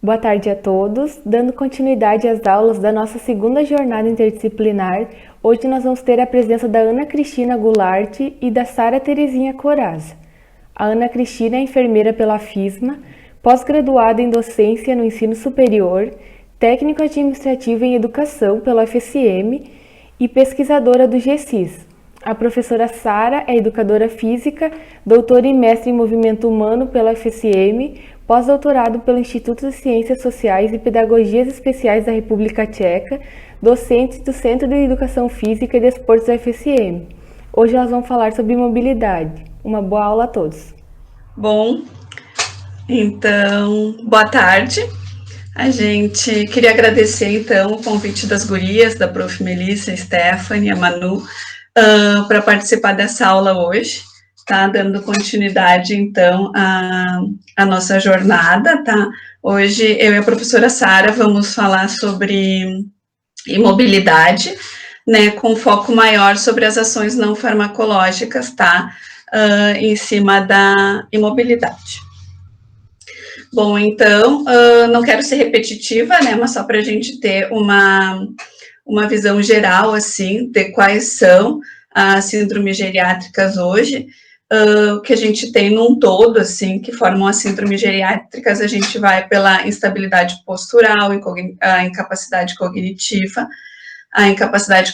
Boa tarde a todos. Dando continuidade às aulas da nossa segunda jornada interdisciplinar, hoje nós vamos ter a presença da Ana Cristina Goulart e da Sara Terezinha Coraza. A Ana Cristina é enfermeira pela FISMA, pós-graduada em docência no ensino superior, técnico administrativo em educação pela UFSM e pesquisadora do GESIS. A professora Sara é educadora física, doutora e mestre em movimento humano pela UFSM, pós-doutorado pelo Instituto de Ciências Sociais e Pedagogias Especiais da República Tcheca, docente do Centro de Educação Física e Desportos da UFSM. Hoje elas vão falar sobre mobilidade. Uma boa aula a todos. Bom, então, boa tarde. A gente queria agradecer, então, o convite das gurias, da Prof. Melissa, Stephanie, a Manu, para participar dessa aula hoje, tá? Dando continuidade, então, à nossa jornada, tá? Hoje, eu e a professora Sara vamos falar sobre imobilidade, né, com foco maior sobre as ações não farmacológicas, tá? Em cima da imobilidade. Bom, então, não quero ser repetitiva, né, mas só para a gente ter uma visão geral, assim, de quais são as síndromes geriátricas hoje, que a gente tem num todo, assim, que formam as síndromes geriátricas. A gente vai pela instabilidade postural, a incapacidade cognitiva, a incapacidade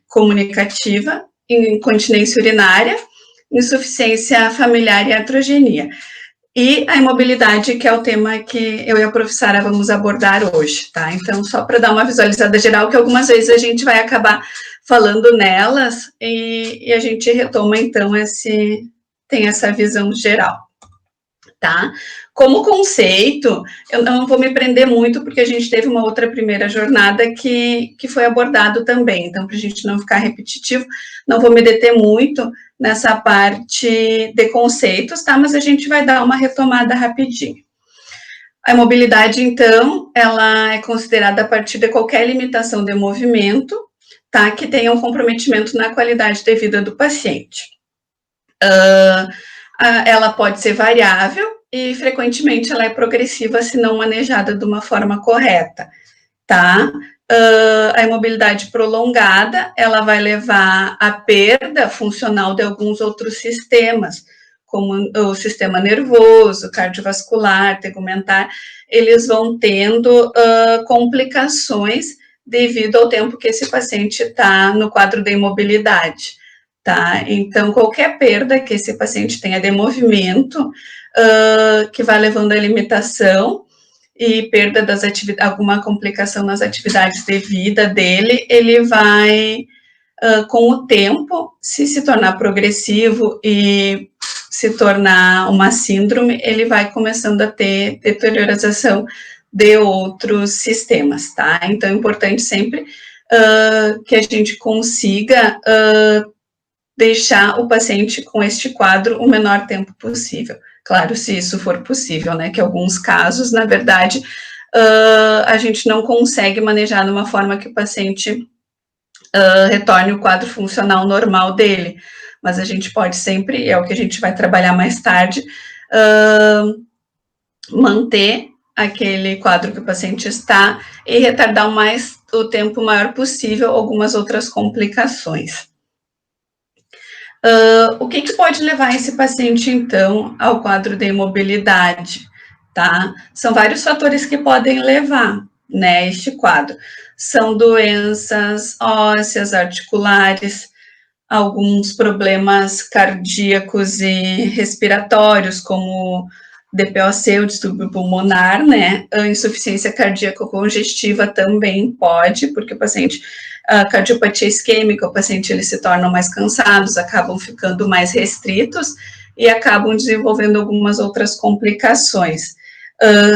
comunicativa, incontinência urinária, insuficiência familiar e iatrogenia. E a imobilidade, que é o tema que eu e a professora vamos abordar hoje, tá? Então, só para dar uma visualizada geral, que algumas vezes a gente vai acabar falando nelas e a gente retoma, então, tem essa visão geral, tá? Como conceito, eu não vou me prender muito, porque a gente teve uma outra primeira jornada que foi abordado também, então, para a gente não ficar repetitivo, não vou me deter muito nessa parte de conceitos, tá? Mas a gente vai dar uma retomada rapidinho. A imobilidade, então, ela é considerada a partir de qualquer limitação de movimento, tá? Que tenha um comprometimento na qualidade de vida do paciente. Ela pode ser variável e, frequentemente, ela é progressiva se não manejada de uma forma correta, tá? A imobilidade prolongada, ela vai levar à perda funcional de alguns outros sistemas, como o sistema nervoso, cardiovascular, tegumentar, eles vão tendo complicações devido ao tempo que esse paciente está no quadro de imobilidade, tá? Então, qualquer perda que esse paciente tenha de movimento, que vai levando à limitação, e perda das atividades, alguma complicação nas atividades de vida dele, ele vai, com o tempo, se tornar progressivo e se tornar uma síndrome, ele vai começando a ter deterioração de outros sistemas, tá? Então, é importante sempre que a gente consiga deixar o paciente com este quadro o menor tempo possível. Claro, se isso for possível, né, que alguns casos, na verdade, a gente não consegue manejar de uma forma que o paciente retorne o quadro funcional normal dele, mas a gente pode sempre, é o que a gente vai trabalhar mais tarde, manter aquele quadro que o paciente está e retardar o tempo maior possível algumas outras complicações. O que pode levar esse paciente, então, ao quadro de imobilidade, tá? São vários fatores que podem levar, né, este quadro. São doenças ósseas, articulares, alguns problemas cardíacos e respiratórios, como DPOC, o distúrbio pulmonar, né? A insuficiência cardíaca congestiva também pode, porque o paciente, a cardiopatia isquêmica, o paciente, eles se tornam mais cansados, acabam ficando mais restritos e acabam desenvolvendo algumas outras complicações.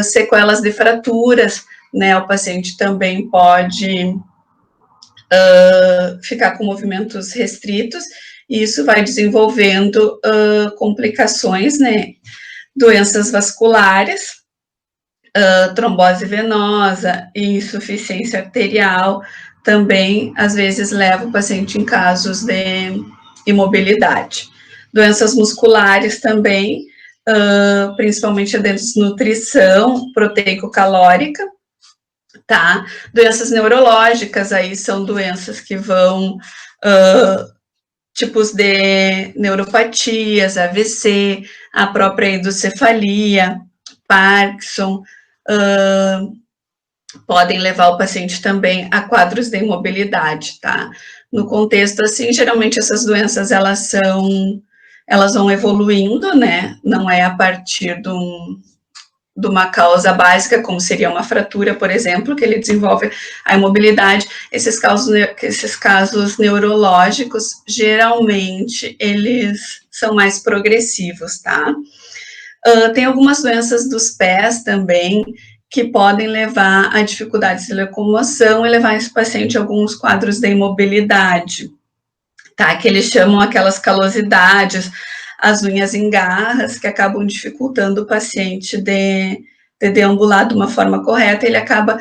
Sequelas de fraturas, né? O paciente também pode ficar com movimentos restritos, e isso vai desenvolvendo complicações, né? Doenças vasculares, trombose venosa e insuficiência arterial também, às vezes, leva o paciente em casos de imobilidade. Doenças musculares também, principalmente a desnutrição proteico-calórica, tá? Doenças neurológicas, aí são doenças que vão, tipos de neuropatias, AVC, a própria hidrocefalia, Parkinson, podem levar o paciente também a quadros de imobilidade, tá? No contexto, assim, geralmente essas doenças, elas vão evoluindo, né? Não é a partir de uma causa básica, como seria uma fratura, por exemplo, que ele desenvolve a imobilidade. Esses casos neurológicos, geralmente, eles são mais progressivos, tá? Tem algumas doenças dos pés também, que podem levar a dificuldades de locomoção e levar esse paciente a alguns quadros de imobilidade, tá? Que eles chamam aquelas calosidades, as unhas em garras, que acabam dificultando o paciente de deambular de uma forma correta, ele acaba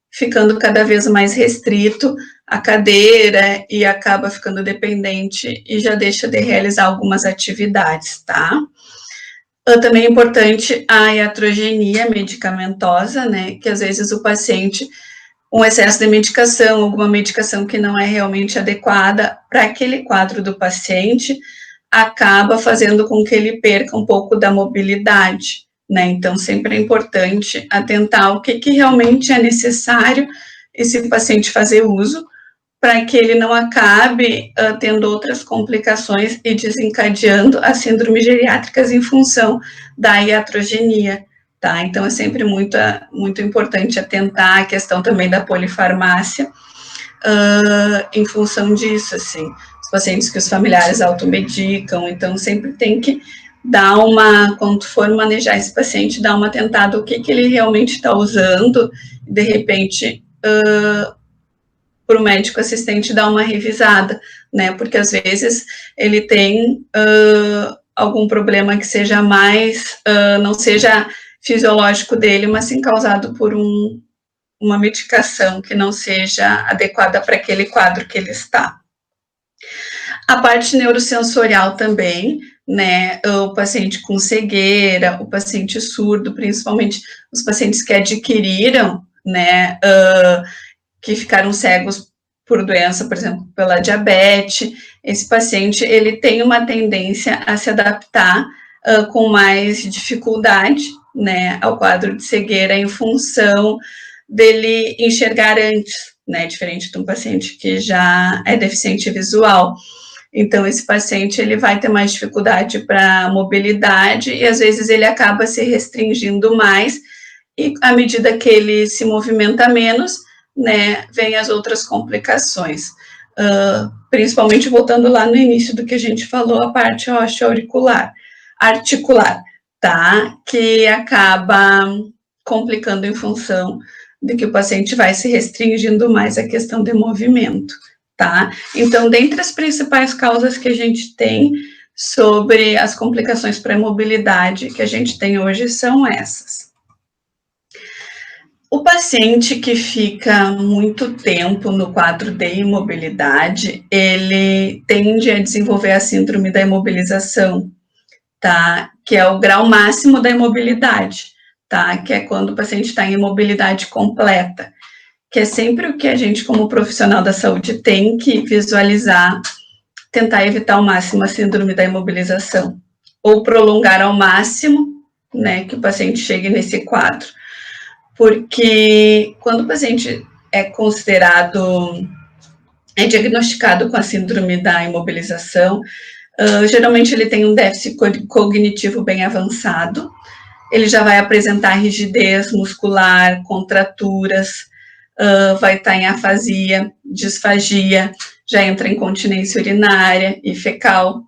ficando cada vez mais restrito à cadeira e acaba ficando dependente e já deixa de realizar algumas atividades, tá? Também é importante a iatrogenia medicamentosa, né, que às vezes o paciente, um excesso de medicação, alguma medicação que não é realmente adequada para aquele quadro do paciente, acaba fazendo com que ele perca um pouco da mobilidade, né, então sempre é importante atentar o que realmente é necessário esse paciente fazer uso, para que ele não acabe tendo outras complicações e desencadeando as síndromes geriátricas em função da iatrogenia, tá? Então, é sempre muito importante atentar a questão também da polifarmácia em função disso, assim. Os pacientes que os familiares automedicam, então, sempre tem que dar quando for manejar esse paciente, dar uma atentada o que ele realmente está usando, de repente, para o médico assistente dar uma revisada, né, porque às vezes ele tem algum problema que seja mais, não seja fisiológico dele, mas sim causado por uma medicação que não seja adequada para aquele quadro que ele está. A parte neurosensorial também, né, o paciente com cegueira, o paciente surdo, principalmente os pacientes que adquiriram, né, que ficaram cegos por doença, por exemplo, pela diabetes, esse paciente, ele tem uma tendência a se adaptar com mais dificuldade, né, ao quadro de cegueira em função dele enxergar antes, né, diferente de um paciente que já é deficiente visual. Então, esse paciente, ele vai ter mais dificuldade para mobilidade e, às vezes, ele acaba se restringindo mais e, à medida que ele se movimenta menos, né, vem as outras complicações, principalmente voltando lá no início do que a gente falou, a parte osteoauricular, articular, tá, que acaba complicando em função de que o paciente vai se restringindo mais a questão de movimento, tá? Então, dentre as principais causas que a gente tem sobre as complicações para a mobilidade que a gente tem hoje são essas. O paciente que fica muito tempo no quadro de imobilidade, ele tende a desenvolver a síndrome da imobilização, tá? Que é o grau máximo da imobilidade, tá? Que é quando o paciente está em imobilidade completa, que é sempre o que a gente, como profissional da saúde, tem que visualizar, tentar evitar ao máximo a síndrome da imobilização, ou prolongar ao máximo, né, que o paciente chegue nesse quadro. Porque quando o paciente é diagnosticado com a síndrome da imobilização, geralmente ele tem um déficit cognitivo bem avançado, ele já vai apresentar rigidez muscular, contraturas, vai estar em afasia, disfagia, já entra em incontinência urinária e fecal,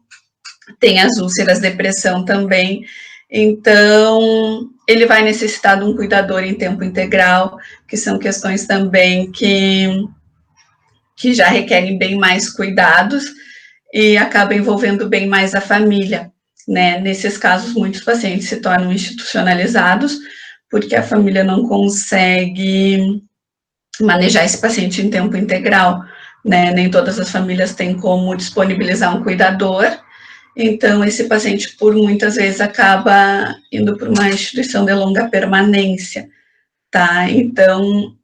tem as úlceras, depressão também. Então, ele vai necessitar de um cuidador em tempo integral, que são questões também que já requerem bem mais cuidados e acaba envolvendo bem mais a família, né? Nesses casos, muitos pacientes se tornam institucionalizados, porque a família não consegue manejar esse paciente em tempo integral, né? Nem todas as famílias têm como disponibilizar um cuidador, então esse paciente, por muitas vezes, acaba indo para uma instituição de longa permanência, tá? Então,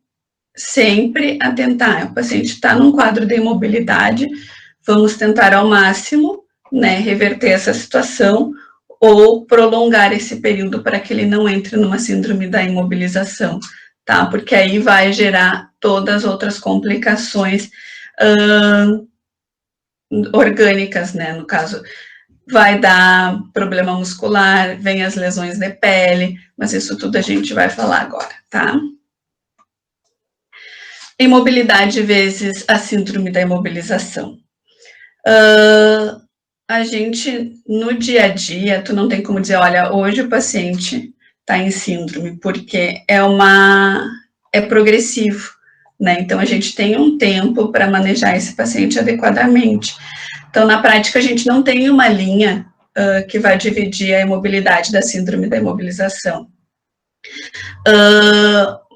sempre atentar, o paciente está num quadro de imobilidade, vamos tentar ao máximo, né, reverter essa situação ou prolongar esse período para que ele não entre numa síndrome da imobilização, tá? Porque aí vai gerar todas as outras complicações orgânicas, né? No caso, vai dar problema muscular, vem as lesões de pele, mas isso tudo a gente vai falar agora, tá? Imobilidade vezes a síndrome da imobilização. A gente, no dia a dia, tu não tem como dizer, olha, hoje o paciente está em síndrome, porque é progressivo, né? Então, a gente tem um tempo para manejar esse paciente adequadamente. Então, na prática, a gente não tem uma linha que vai dividir a imobilidade da síndrome da imobilização.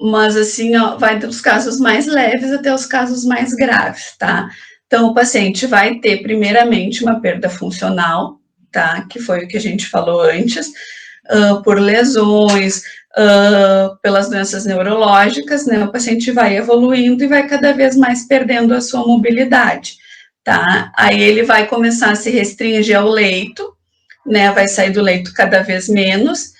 Mas, assim, ó, vai dos casos mais leves até os casos mais graves, tá? Então, o paciente vai ter, primeiramente, uma perda funcional, tá? Que foi o que a gente falou antes, por lesões, pelas doenças neurológicas, né? O paciente vai evoluindo e vai cada vez mais perdendo a sua mobilidade, tá? Aí ele vai começar a se restringir ao leito, né? Vai sair do leito cada vez menos,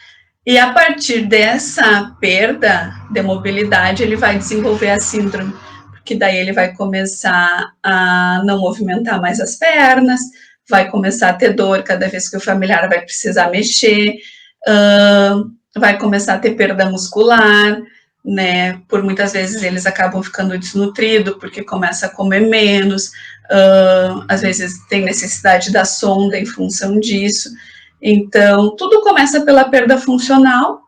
e a partir dessa perda de mobilidade, ele vai desenvolver a síndrome, porque daí ele vai começar a não movimentar mais as pernas, vai começar a ter dor cada vez que o familiar vai precisar mexer, vai começar a ter perda muscular, né? Por muitas vezes eles acabam ficando desnutridos, porque começa a comer menos, às vezes tem necessidade da sonda em função disso. Então, tudo começa pela perda funcional,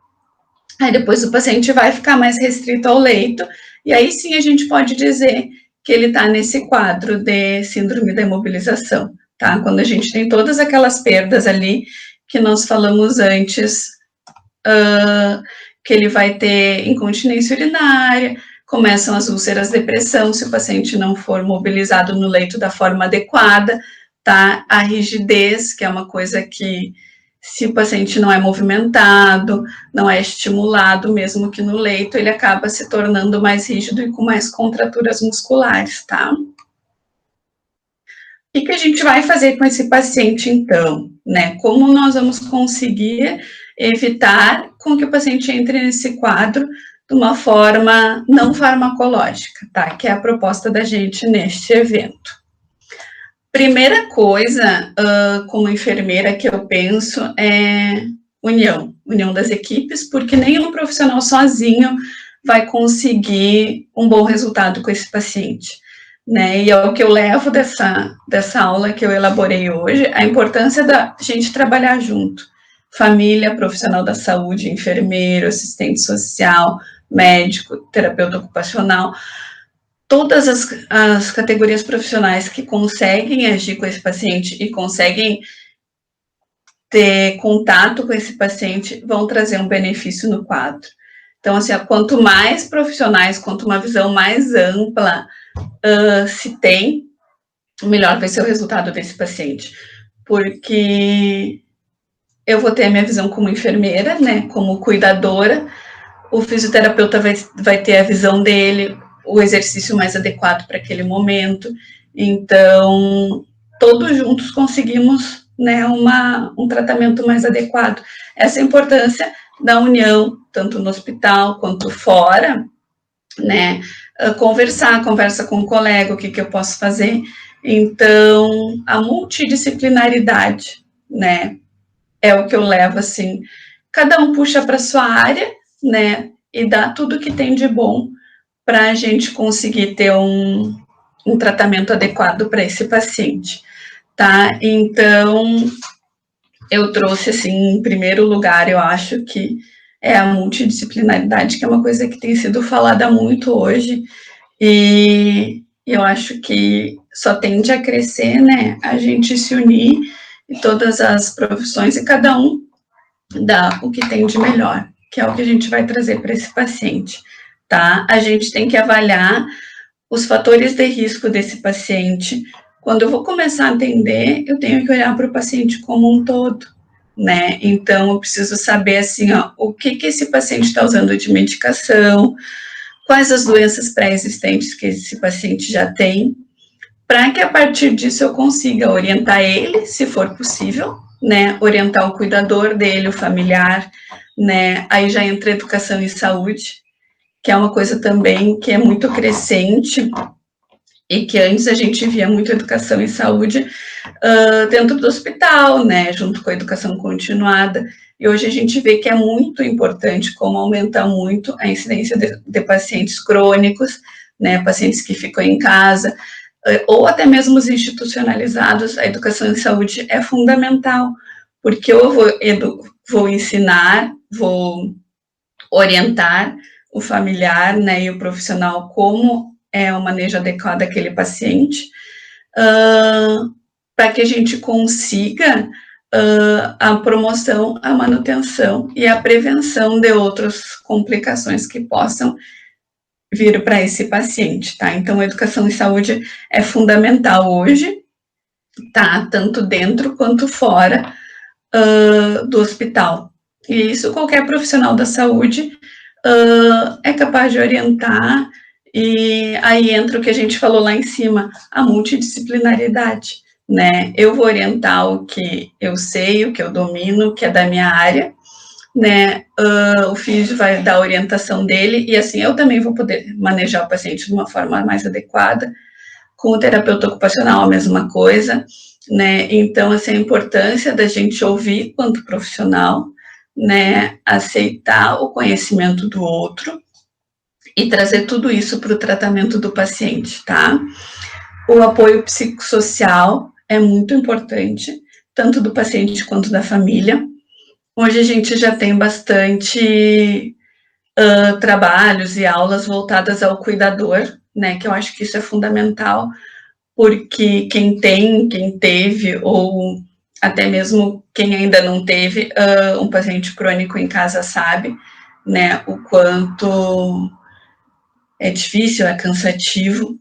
aí depois o paciente vai ficar mais restrito ao leito, e aí sim a gente pode dizer que ele está nesse quadro de síndrome da imobilização, tá? Quando a gente tem todas aquelas perdas ali que nós falamos antes, que ele vai ter incontinência urinária, começam as úlceras de pressão, se o paciente não for mobilizado no leito da forma adequada, tá? A rigidez, que é uma coisa que, se o paciente não é movimentado, não é estimulado, mesmo que no leito, ele acaba se tornando mais rígido e com mais contraturas musculares, tá? O que a gente vai fazer com esse paciente, então, né? Como nós vamos conseguir evitar com que o paciente entre nesse quadro de uma forma não farmacológica, tá? Que é a proposta da gente neste evento. Primeira coisa, como enfermeira, que eu penso é união das equipes, porque nenhum profissional sozinho vai conseguir um bom resultado com esse paciente, né? E é o que eu levo dessa aula que eu elaborei hoje, a importância da gente trabalhar junto. Família, profissional da saúde, enfermeiro, assistente social, médico, terapeuta ocupacional, todas as categorias profissionais que conseguem agir com esse paciente e conseguem ter contato com esse paciente vão trazer um benefício no quadro. Então, assim, quanto mais profissionais, quanto uma visão mais ampla se tem, melhor vai ser o resultado desse paciente. Porque eu vou ter a minha visão como enfermeira, né, como cuidadora, o fisioterapeuta vai ter a visão dele, o exercício mais adequado para aquele momento. Então, todos juntos conseguimos, né, um tratamento mais adequado. Essa é a importância da união, tanto no hospital quanto fora, né? Conversa com o colega, o que eu posso fazer. Então, a multidisciplinaridade, né, é o que eu levo, assim, cada um puxa para sua área, né, e dá tudo que tem de bom para a gente conseguir ter um tratamento adequado para esse paciente, tá? Então, eu trouxe, assim, em primeiro lugar, eu acho que é a multidisciplinaridade, que é uma coisa que tem sido falada muito hoje, e eu acho que só tende a crescer, né, a gente se unir, e todas as profissões, e cada um dá o que tem de melhor, que é o que a gente vai trazer para esse paciente, tá? A gente tem que avaliar os fatores de risco desse paciente, Quando eu vou começar a atender, eu tenho que olhar para o paciente como um todo, né? Então, eu preciso saber, assim, ó, o que esse paciente está usando de medicação, quais as doenças pré-existentes que esse paciente já tem, para que a partir disso eu consiga orientar ele, se for possível, né? Orientar o cuidador dele, o familiar, né? Aí já entra educação e saúde, que é uma coisa também que é muito crescente e que antes a gente via muito educação e saúde dentro do hospital, né, junto com a educação continuada, e hoje a gente vê que é muito importante, como aumenta muito a incidência de pacientes crônicos, né, pacientes que ficam em casa, ou até mesmo os institucionalizados, a educação em saúde é fundamental, porque eu vou ensinar, vou orientar o familiar, né, e o profissional como é o manejo adequado daquele paciente, para que a gente consiga a promoção, a manutenção e a prevenção de outras complicações que possam vir para esse paciente, tá? Então, a educação em saúde é fundamental hoje, tá? Tanto dentro quanto fora do hospital. E isso qualquer profissional da saúde é capaz de orientar, e aí entra o que a gente falou lá em cima, a multidisciplinaridade, né? Eu vou orientar o que eu sei, o que eu domino, o que é da minha área, né? O físio vai dar a orientação dele, e assim eu também vou poder manejar o paciente de uma forma mais adequada. Com o terapeuta ocupacional, a mesma coisa, né? Então, assim, a importância da gente ouvir quanto profissional, né? Aceitar o conhecimento do outro e trazer tudo isso para o tratamento do paciente, tá? O apoio psicossocial é muito importante, tanto do paciente quanto da família. Hoje a gente já tem bastante trabalhos e aulas voltadas ao cuidador, né? Que eu acho que isso é fundamental, porque quem tem, quem teve, ou até mesmo quem ainda não teve um paciente crônico em casa sabe, né, o quanto é difícil, é cansativo,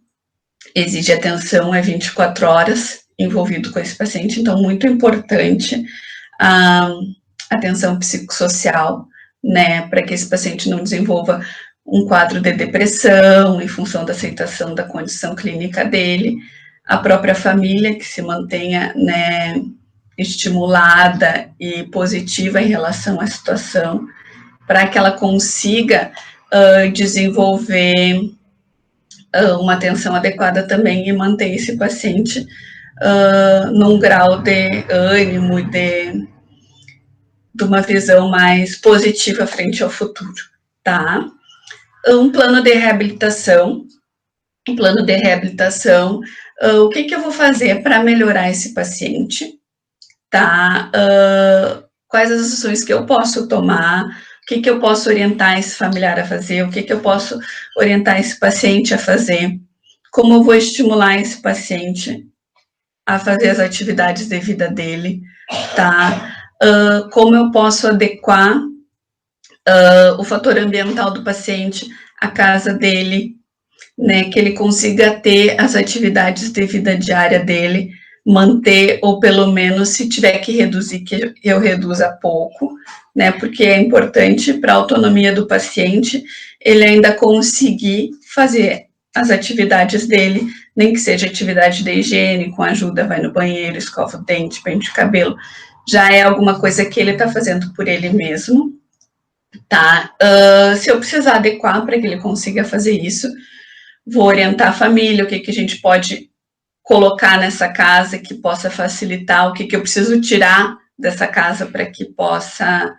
exige atenção, é 24 horas envolvido com esse paciente, então muito importante a atenção psicossocial, né, para que esse paciente não desenvolva um quadro de depressão em função da aceitação da condição clínica dele, a própria família que se mantenha, né, estimulada e positiva em relação à situação, para que ela consiga desenvolver uma atenção adequada também e manter esse paciente num grau de ânimo, de uma visão mais positiva frente ao futuro, tá? Um plano de reabilitação, o que eu vou fazer para melhorar esse paciente, tá? Quais as ações que eu posso tomar, o que eu posso orientar esse familiar a fazer, o que eu posso orientar esse paciente a fazer, como eu vou estimular esse paciente a fazer as atividades de vida dele, tá? Como eu posso adequar o fator ambiental do paciente, a casa dele, né, que ele consiga ter as atividades de vida diária dele, manter, ou pelo menos, se tiver que reduzir, que eu reduza pouco, né, porque é importante para a autonomia do paciente ele ainda conseguir fazer as atividades dele, nem que seja atividade de higiene, com ajuda, vai no banheiro, escova o dente, pente o cabelo, já é alguma coisa que ele está fazendo por ele mesmo, tá? Se eu precisar adequar para que ele consiga fazer isso, vou orientar a família, o que a gente pode colocar nessa casa que possa facilitar, o que eu preciso tirar dessa casa para que possa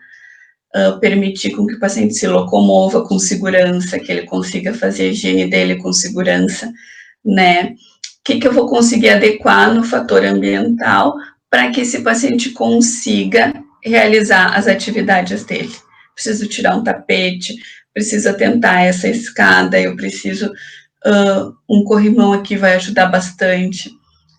permitir com que o paciente se locomova com segurança, que ele consiga fazer a higiene dele com segurança, né? O que eu vou conseguir adequar no fator ambiental para que esse paciente consiga realizar as atividades dele. Preciso tirar um tapete, preciso atentar essa escada, eu preciso um corrimão aqui vai ajudar bastante,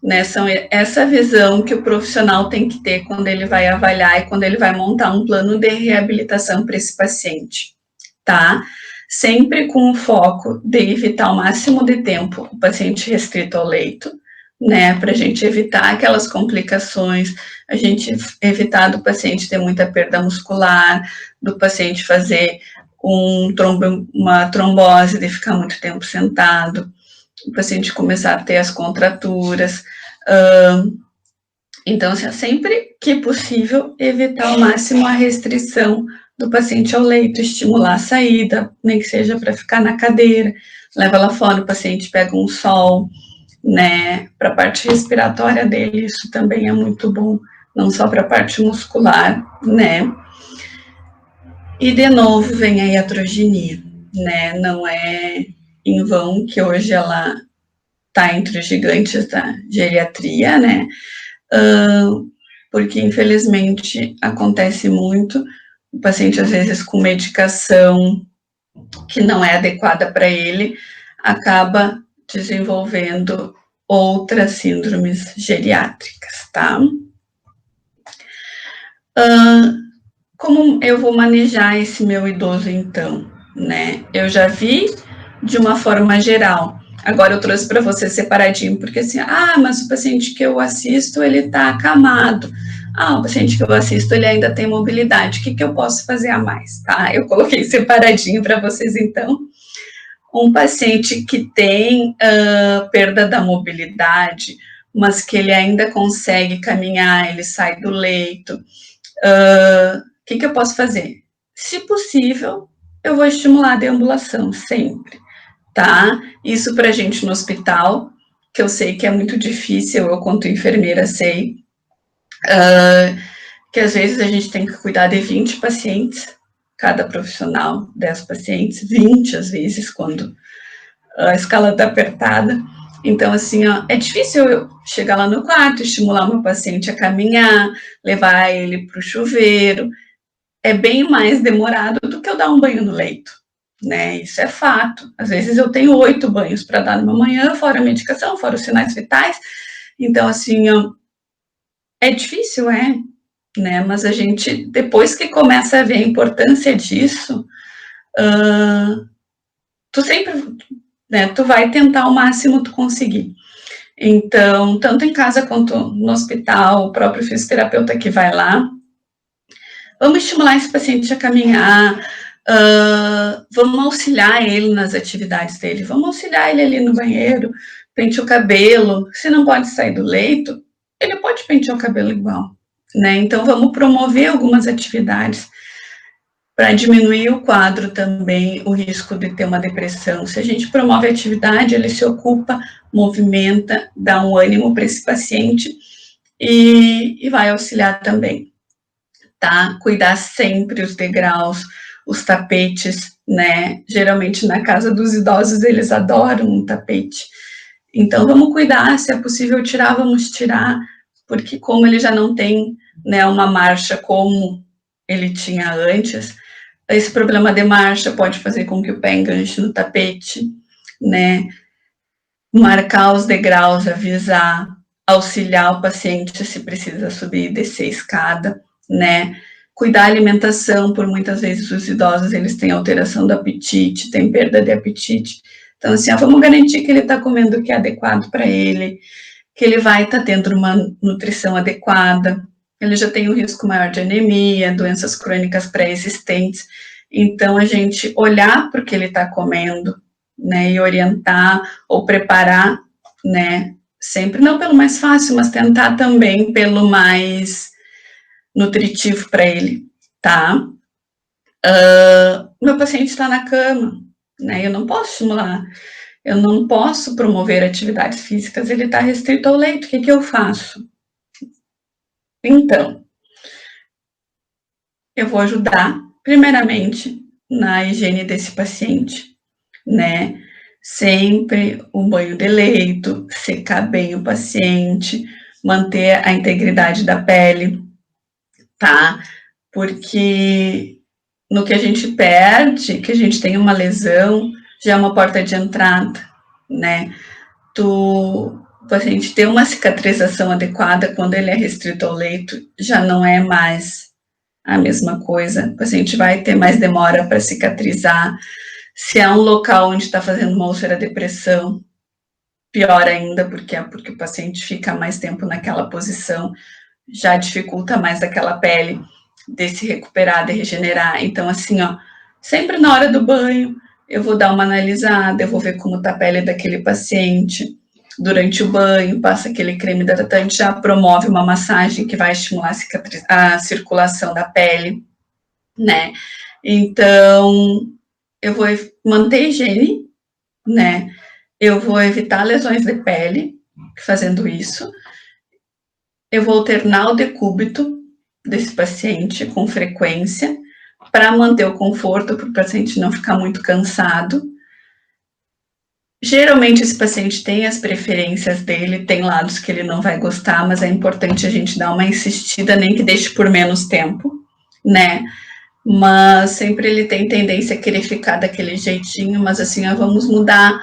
né? Essa visão que o profissional tem que ter quando ele vai avaliar e quando ele vai montar um plano de reabilitação para esse paciente, tá? Sempre com o foco de evitar o máximo de tempo o paciente restrito ao leito, né, para a gente evitar aquelas complicações, a gente evitar do paciente ter muita perda muscular, do paciente fazer uma trombose de ficar muito tempo sentado, o paciente começar a ter as contraturas. Então, assim, sempre que possível, evitar ao máximo a restrição do paciente ao leito, estimular a saída, nem que seja para ficar na cadeira, leva lá fora, o paciente pega um sol, né, para a parte respiratória dele, isso também é muito bom, não só para a parte muscular, né. E, de novo, vem a iatrogenia, né, não é em vão que hoje ela está entre os gigantes da geriatria, né, porque, infelizmente, acontece muito, o paciente, às vezes, com medicação que não é adequada para ele, acaba desenvolvendo outras síndromes geriátricas, tá? Como eu vou manejar esse meu idoso, então, né? Eu já vi de uma forma geral. Agora eu trouxe para você separadinho, porque assim, mas o paciente que eu assisto, ele tá acamado. O paciente que eu assisto, ele ainda tem mobilidade. O que eu posso fazer a mais, tá? Eu coloquei separadinho para vocês, então. Um paciente que tem perda da mobilidade, mas que ele ainda consegue caminhar, ele sai do leito. O que eu posso fazer? Se possível, eu vou estimular a deambulação, sempre, tá? Isso pra gente no hospital, que eu sei que é muito difícil, eu quanto enfermeira sei, que às vezes a gente tem que cuidar de 20 pacientes, cada profissional, 10 pacientes, 20 às vezes, quando a escala está apertada. Então, assim, é difícil eu chegar lá no quarto, estimular o meu paciente a caminhar, levar ele para o chuveiro. É bem mais demorado do que eu dar um banho no leito, né? Isso é fato. Às vezes eu tenho 8 banhos para dar numa manhã, fora a medicação, fora os sinais vitais. Então, assim, é difícil, né? Mas a gente, depois que começa a ver a importância disso, tu sempre, né, tu vai tentar ao máximo tu conseguir. Então, tanto em casa quanto no hospital, o próprio fisioterapeuta que vai lá, vamos estimular esse paciente a caminhar, vamos auxiliar ele nas atividades dele, vamos auxiliar ele ali no banheiro, pentear o cabelo, se não pode sair do leito, ele pode pentear o cabelo igual, né? Então, vamos promover algumas atividades para diminuir o quadro também, o risco de ter uma depressão. Se a gente promove a atividade, ele se ocupa, movimenta, dá um ânimo para esse paciente e vai auxiliar também, tá? Cuidar sempre os degraus, os tapetes, né? Geralmente na casa dos idosos eles adoram um tapete. Então vamos cuidar, se é possível tirar, vamos tirar, porque como ele já não tem, né, uma marcha como ele tinha antes, esse problema de marcha pode fazer com que o pé enganche no tapete, né? Marcar os degraus, avisar, auxiliar o paciente se precisa subir e descer a escada, né? Cuidar da alimentação, por muitas vezes os idosos eles têm alteração do apetite, têm perda de apetite. Então, assim, vamos garantir que ele está comendo o que é adequado para ele, que ele vai estar tendo uma nutrição adequada, ele já tem um risco maior de anemia, doenças crônicas pré-existentes. Então, a gente olhar para o que ele está comendo, né, e orientar ou preparar, né, sempre não pelo mais fácil, mas tentar também pelo mais nutritivo para ele, tá? Meu paciente está na cama, né, eu não posso estimular, eu não posso promover atividades físicas, ele está restrito ao leito, o que eu faço? Então, eu vou ajudar, primeiramente, na higiene desse paciente, né? Sempre um banho de leito, secar bem o paciente, manter a integridade da pele, tá? Porque no que a gente perde, que a gente tem uma lesão, já é uma porta de entrada, né? O paciente ter uma cicatrização adequada quando ele é restrito ao leito, já não é mais a mesma coisa. O paciente vai ter mais demora para cicatrizar. Se é um local onde está fazendo uma úlcera de pressão, pior ainda, porque o paciente fica mais tempo naquela posição, já dificulta mais aquela pele de se recuperar, de regenerar. Então, assim, ó, sempre na hora do banho, eu vou dar uma analisada, eu vou ver como tá a pele daquele paciente. Durante o banho, passa aquele creme hidratante, já promove uma massagem que vai estimular a circulação da pele, né? Então, eu vou manter higiene, né? Eu vou evitar lesões de pele fazendo isso. Eu vou alternar o decúbito desse paciente com frequência para manter o conforto, para o paciente não ficar muito cansado. Geralmente esse paciente tem as preferências dele, tem lados que ele não vai gostar, mas é importante a gente dar uma insistida, nem que deixe por menos tempo, né? Mas sempre ele tem tendência a querer ficar daquele jeitinho, mas assim, ó, vamos mudar.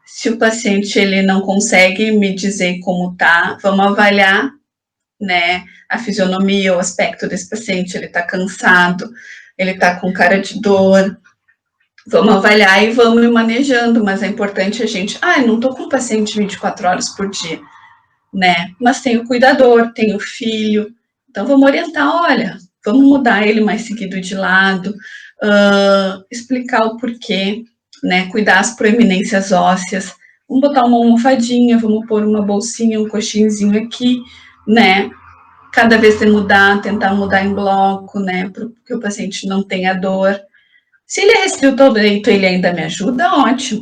Se o paciente ele não consegue me dizer como tá, vamos avaliar, né, a fisionomia, o aspecto desse paciente, ele tá cansado, ele tá com cara de dor, vamos avaliar e vamos manejando, mas é importante a gente, eu não tô com o paciente 24 horas por dia, né, mas tem o cuidador, tem o filho, então vamos orientar, olha, vamos mudar ele mais seguido de lado, explicar o porquê, né, cuidar as proeminências ósseas, vamos botar uma almofadinha, vamos pôr uma bolsinha, um coxinzinho aqui, né, cada vez que mudar, tentar mudar em bloco, né, para que o paciente não tenha dor. Se ele é restrito ao leito e ele ainda me ajuda, ótimo.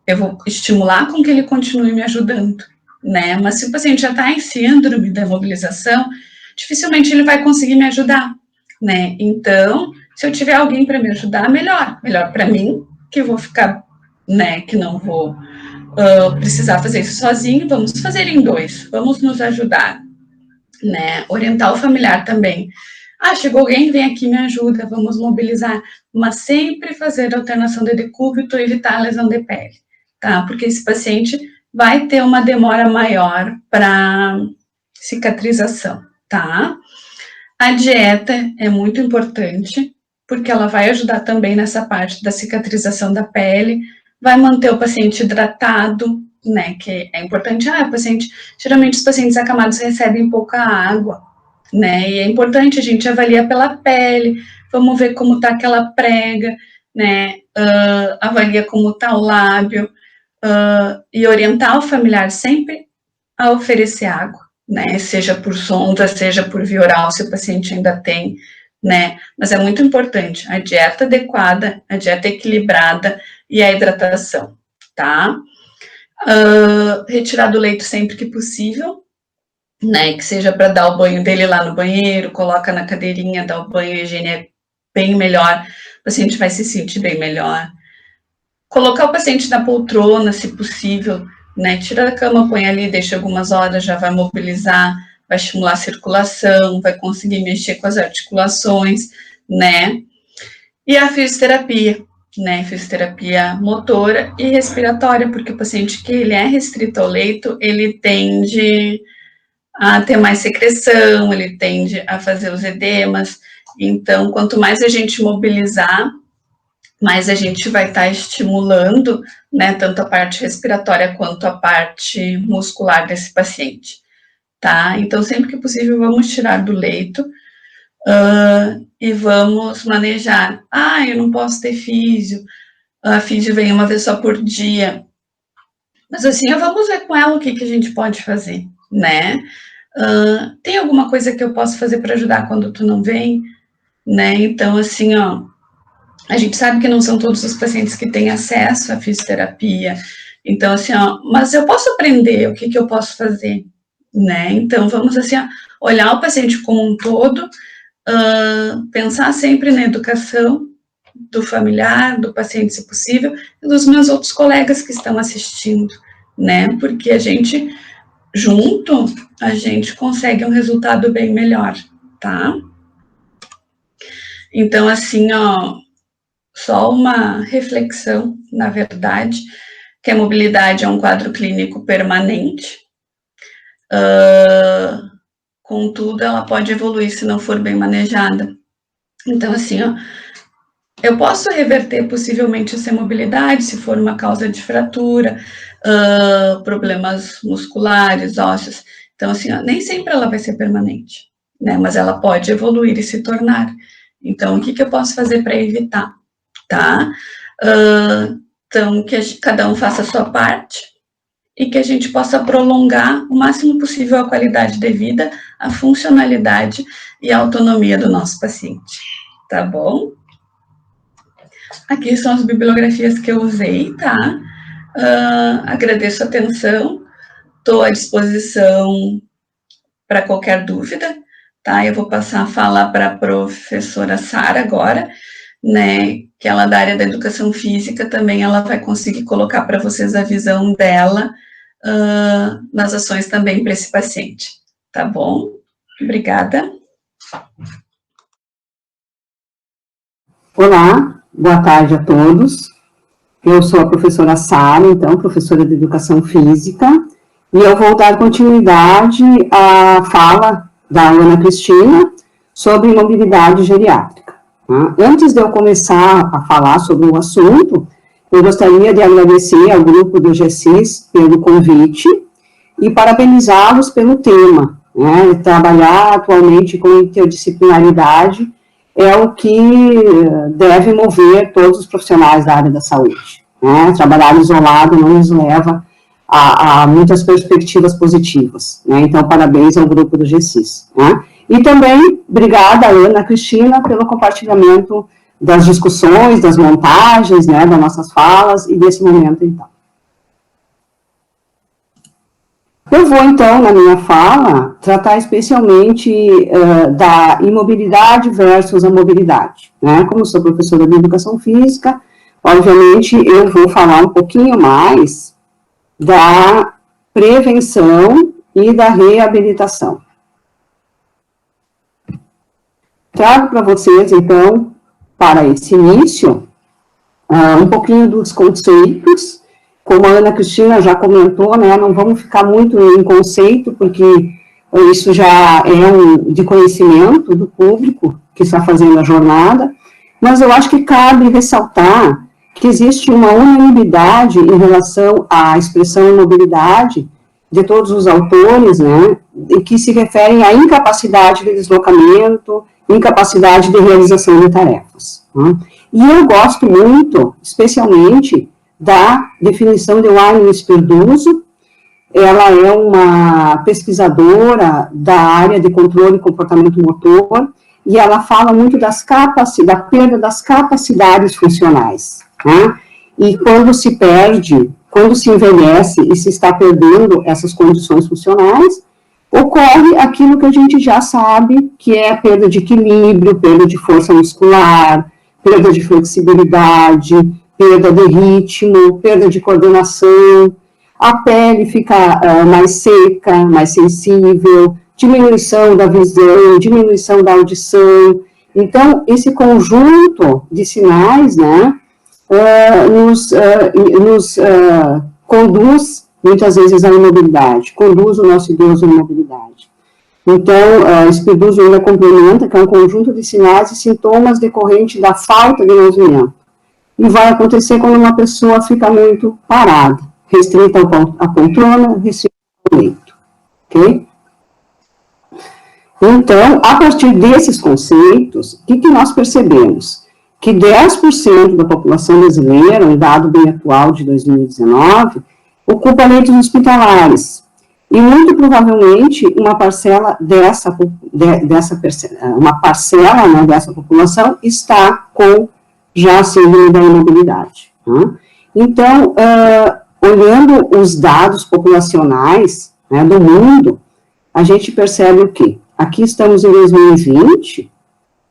Eu vou estimular com que ele continue me ajudando, né? Mas se o paciente já está em síndrome da imobilização, dificilmente ele vai conseguir me ajudar, né? Então, se eu tiver alguém para me ajudar, melhor. Melhor para mim, que eu vou ficar, né, que não vou precisar fazer isso sozinho, vamos fazer em dois, vamos nos ajudar, né? Orientar o familiar também. Chegou alguém, vem aqui, me ajuda, vamos mobilizar, mas sempre fazer alternação de decúbito e evitar a lesão de pele, tá? Porque esse paciente vai ter uma demora maior para cicatrização, tá? A dieta é muito importante, porque ela vai ajudar também nessa parte da cicatrização da pele, vai manter o paciente hidratado, né, que é importante. O paciente, geralmente os pacientes acamados recebem pouca água, né, e é importante a gente avaliar pela pele, vamos ver como tá aquela prega, né, avalia como tá o lábio, e orientar o familiar sempre a oferecer água, né, seja por sonda, seja por via oral, se o paciente ainda tem, né, mas é muito importante a dieta adequada, a dieta equilibrada e a hidratação, tá? Retirar do leito sempre que possível, né, que seja para dar o banho dele lá no banheiro, coloca na cadeirinha, dá o banho, a higiene é bem melhor, o paciente vai se sentir bem melhor. Colocar o paciente na poltrona, se possível, né, tira da cama, põe ali, deixa algumas horas, já vai mobilizar, vai estimular a circulação, vai conseguir mexer com as articulações, né, e a fisioterapia, né, fisioterapia motora e respiratória, porque o paciente que ele é restrito ao leito, ele tende a ter mais secreção, ele tende a fazer os edemas, então, quanto mais a gente mobilizar, mais a gente vai estar estimulando, né, tanto a parte respiratória quanto a parte muscular desse paciente, tá? Então, sempre que possível, vamos tirar do leito e vamos manejar. Eu não posso ter físio, a físio vem uma vez só por dia, mas assim, vamos ver com ela o que a gente pode fazer, né? Tem alguma coisa que eu posso fazer para ajudar quando tu não vem, né? Então, assim, a gente sabe que não são todos os pacientes que têm acesso à fisioterapia, então, assim, mas eu posso aprender o que eu posso fazer, né? Então, vamos, assim, olhar o paciente como um todo, pensar sempre na educação do familiar, do paciente, se possível, e dos meus outros colegas que estão assistindo, né? Porque a gente, junto, a gente consegue um resultado bem melhor, tá? Então, assim, só uma reflexão, na verdade, que a mobilidade é um quadro clínico permanente, contudo, ela pode evoluir se não for bem manejada. Então, assim, Eu posso reverter possivelmente essa imobilidade se for uma causa de fratura, problemas musculares, ósseos. Então, assim, nem sempre ela vai ser permanente, né? Mas ela pode evoluir e se tornar. Então, o que eu posso fazer para evitar, tá? Então, que cada um faça a sua parte e que a gente possa prolongar o máximo possível a qualidade de vida, a funcionalidade e a autonomia do nosso paciente, tá bom? Aqui são as bibliografias que eu usei, tá? Agradeço a atenção, estou à disposição para qualquer dúvida, tá? Eu vou passar a fala para a professora Sara agora, né, que ela é da área da educação física, também ela vai conseguir colocar para vocês a visão dela nas ações também para esse paciente, tá bom? Obrigada. Olá, boa tarde a todos. Eu sou a professora Sara, então, professora de Educação Física, e eu vou dar continuidade à fala da Ana Cristina sobre mobilidade geriátrica. Antes de eu começar a falar sobre o assunto, eu gostaria de agradecer ao grupo do GESIS pelo convite e parabenizá-los pelo tema, né? Trabalhar atualmente com interdisciplinaridade é o que deve mover todos os profissionais da área da saúde, né? Trabalhar isolado não nos leva a muitas perspectivas positivas, né? Então, parabéns ao grupo do GESIS, né? E também, obrigada, Ana Cristina, pelo compartilhamento das discussões, das montagens, né, das nossas falas e desse momento, então. Eu vou, então, na minha fala, tratar especialmente da imobilidade versus a mobilidade, né? Como sou professora de Educação Física, obviamente, eu vou falar um pouquinho mais da prevenção e da reabilitação. Trago para vocês, então, para esse início, um pouquinho dos conceitos. Como a Ana Cristina já comentou, né, não vamos ficar muito em conceito, porque isso já é de conhecimento do público que está fazendo a jornada, mas eu acho que cabe ressaltar que existe uma unanimidade em relação à expressão mobilidade de todos os autores, né, e que se referem à incapacidade de deslocamento, incapacidade de realização de tarefas. Né? E eu gosto muito, especialmente, da definição de Wayne Spirduso. Ela é uma pesquisadora da área de controle e comportamento motor, e ela fala muito da perda das capacidades funcionais, né? E quando se perde, quando se envelhece e se está perdendo essas condições funcionais, ocorre aquilo que a gente já sabe, que é a perda de equilíbrio, perda de força muscular, perda de flexibilidade, perda de ritmo, perda de coordenação, a pele fica mais seca, mais sensível, diminuição da visão, diminuição da audição. Então, esse conjunto de sinais, né, nos conduz, muitas vezes, à imobilidade, conduz o nosso idoso à imobilidade. Então, Spirduso ainda complementa que é um conjunto de sinais e sintomas decorrentes da falta de movimento. E vai acontecer quando uma pessoa fica muito parada, restrita à poltrona, restrita ao leito, ok? Então, a partir desses conceitos, o que nós percebemos? Que 10% da população brasileira, um dado bem atual de 2019, ocupa leitos hospitalares, e muito provavelmente uma parcela dessa população está com já síndrome da imobilidade. Né? Então, olhando os dados populacionais, né, do mundo, a gente percebe o quê? Aqui estamos em 2020,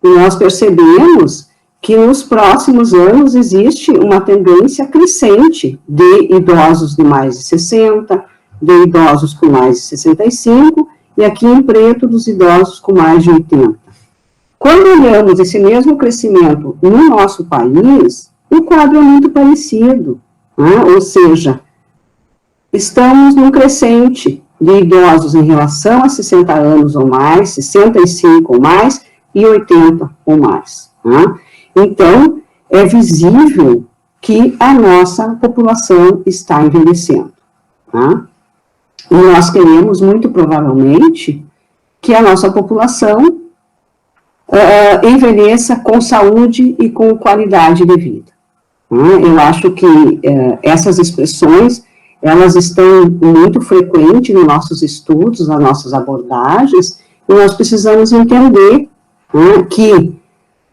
e nós percebemos que nos próximos anos existe uma tendência crescente de idosos de mais de 60, de idosos com mais de 65, e aqui em preto dos idosos com mais de 80. Quando olhamos esse mesmo crescimento no nosso país, o quadro é muito parecido, né? Ou seja, estamos num crescente de idosos em relação a 60 anos ou mais, 65 ou mais, e 80 ou mais. Né? Então, é visível que a nossa população está envelhecendo, tá? E nós queremos, muito provavelmente, que a nossa população envelheça com saúde e com qualidade de vida. Eu acho que essas expressões, elas estão muito frequentes nos nossos estudos, nas nossas abordagens, e nós precisamos entender que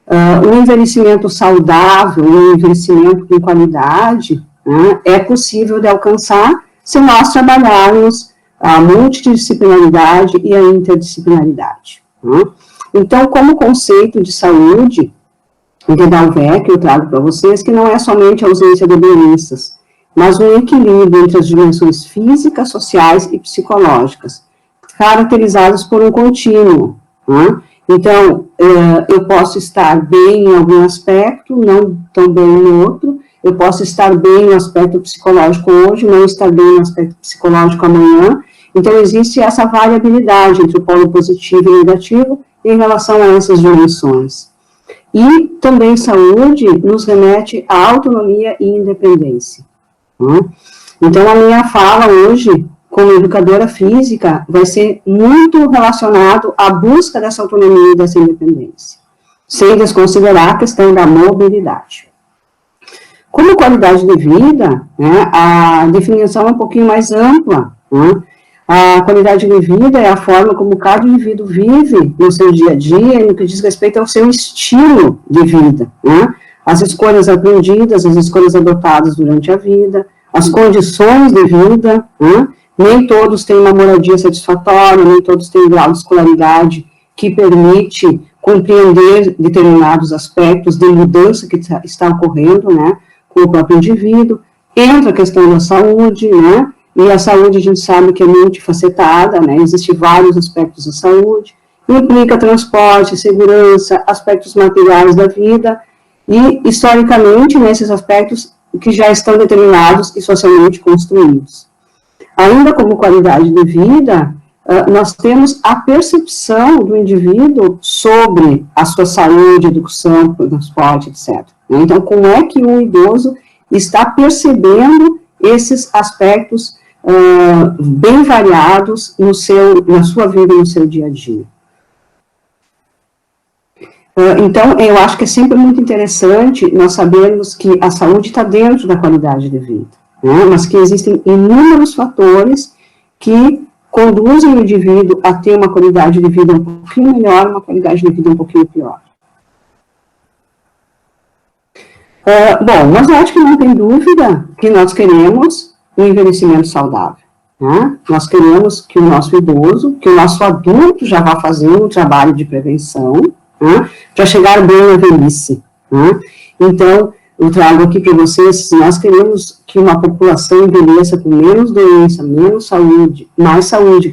o envelhecimento saudável, o envelhecimento com qualidade, é possível de alcançar se nós trabalharmos a multidisciplinaridade e a interdisciplinaridade. Então, como conceito de saúde, o de Dalvec, eu trago para vocês que não é somente a ausência de doenças, mas um equilíbrio entre as dimensões físicas, sociais e psicológicas, caracterizadas por um contínuo. Então, eu posso estar bem em algum aspecto, não tão bem no outro, eu posso estar bem no aspecto psicológico hoje, não estar bem no aspecto psicológico amanhã. Então, existe essa variabilidade entre o polo positivo e negativo em relação a essas dimensões. E também saúde nos remete à autonomia e independência. Então, a minha fala hoje, como educadora física, vai ser muito relacionado à busca dessa autonomia e dessa independência, sem desconsiderar a questão da mobilidade. Como qualidade de vida, a definição é um pouquinho mais ampla. A qualidade de vida é a forma como cada indivíduo vive no seu dia a dia e no que diz respeito ao seu estilo de vida. As escolhas aprendidas, as escolhas adotadas durante a vida, as condições de vida, nem todos têm uma moradia satisfatória, nem todos têm um grau de escolaridade que permite compreender determinados aspectos de mudança que está ocorrendo, com o próprio indivíduo. Entra a questão da saúde, e a saúde a gente sabe que é multifacetada, existem vários aspectos da saúde, implica transporte, segurança, aspectos materiais da vida, e historicamente, nesses aspectos que já estão determinados e socialmente construídos. Ainda como qualidade de vida, nós temos a percepção do indivíduo sobre a sua saúde, educação, transporte, etc. Então, como é que o idoso está percebendo esses aspectos bem variados na sua vida e no seu dia a dia? Então, eu acho que é sempre muito interessante nós sabermos que a saúde está dentro da qualidade de vida, mas que existem inúmeros fatores que conduzem o indivíduo a ter uma qualidade de vida um pouquinho melhor, uma qualidade de vida um pouquinho pior. Bom, mas eu acho que não tem dúvida que nós queremos um envelhecimento saudável. Nós queremos que o nosso idoso, que o nosso adulto já vá fazendo um trabalho de prevenção, para chegar bem na velhice. Então, eu trago aqui para vocês, se nós queremos que uma população envelheça com menos doença, mais saúde,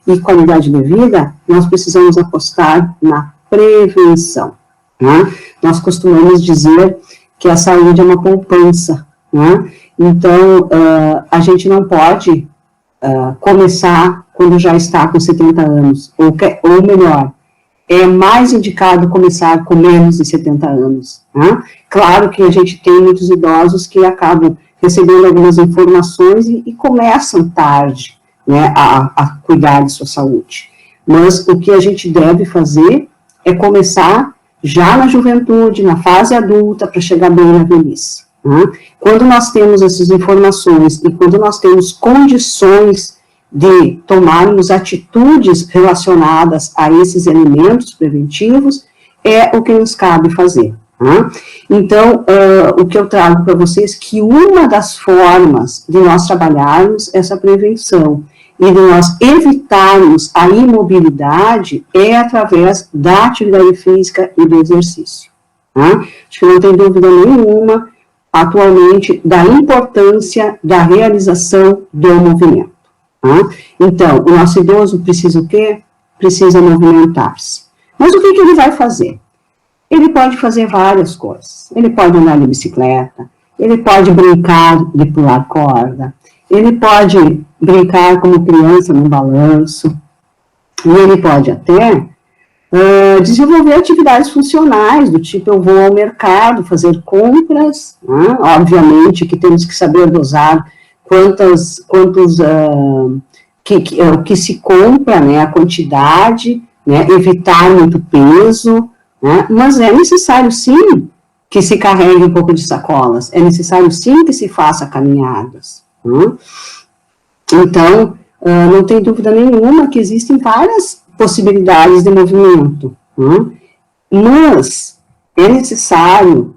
e qualidade de vida, nós precisamos apostar na prevenção. Nós costumamos dizer que a saúde é uma poupança. Então, a gente não pode começar quando já está com 70 anos, ou melhor, é mais indicado começar com menos de 70 anos. Claro que a gente tem muitos idosos que acabam recebendo algumas informações e começam tarde, a cuidar de sua saúde. Mas o que a gente deve fazer é começar já na juventude, na fase adulta, para chegar bem na velhice. Quando nós temos essas informações e quando nós temos condições de tomarmos atitudes relacionadas a esses elementos preventivos, é o que nos cabe fazer. Então, o que eu trago para vocês, que uma das formas de nós trabalharmos essa prevenção e de nós evitarmos a imobilidade é através da atividade física e do exercício. Acho que não tem dúvida nenhuma, atualmente, da importância da realização do movimento. Então, o nosso idoso precisa o quê? Precisa movimentar-se. Mas o que ele vai fazer? Ele pode fazer várias coisas. Ele pode andar de bicicleta, ele pode brincar de pular corda, ele pode brincar como criança no balanço, e ele pode até Desenvolver atividades funcionais, do tipo, eu vou ao mercado fazer compras, né? Obviamente que temos que saber dosar o que se compra, né, a quantidade, né, evitar muito peso, né, mas é necessário sim que se carregue um pouco de sacolas, é necessário sim que se faça caminhadas, né? Então, não tem dúvida nenhuma que existem várias possibilidades de movimento, né? Mas é necessário,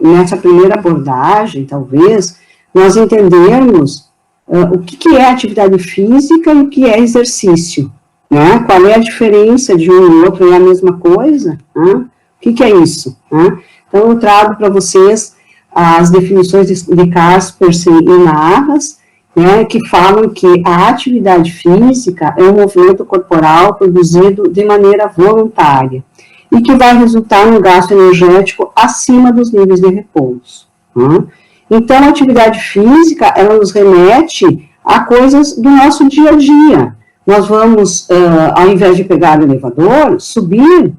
nessa primeira abordagem, talvez, nós entendermos o que é atividade física e o que é exercício, né? Qual é a diferença de um e outro, é a mesma coisa? Né? O que é isso? Né? Então, eu trago para vocês as definições de Kaspersky e Narras, né, que falam que a atividade física é um movimento corporal produzido de maneira voluntária e que vai resultar num gasto energético acima dos níveis de repouso. Né? Então, a atividade física, ela nos remete a coisas do nosso dia a dia. Nós vamos, ao invés de pegar o elevador, subir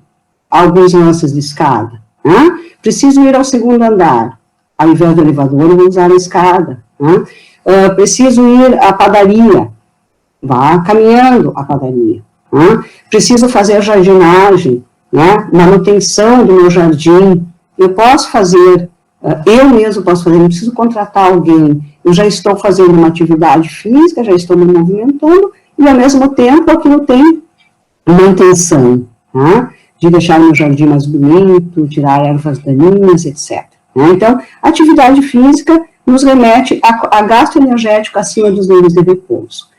alguns lances de escada. Né? Preciso ir ao segundo andar. Ao invés do elevador, eu vou usar a escada. Né? Preciso ir à padaria. Vá caminhando à padaria. Né? Preciso fazer jardinagem, né? Manutenção do meu jardim. Eu posso fazer... eu mesmo posso fazer, não preciso contratar alguém, eu já estou fazendo uma atividade física, já estou me movimentando, e ao mesmo tempo aquilo tem uma intenção, né, de deixar o meu jardim mais bonito, tirar ervas daninhas, etc. Né? Então, a atividade física nos remete a gasto energético acima dos níveis de repouso.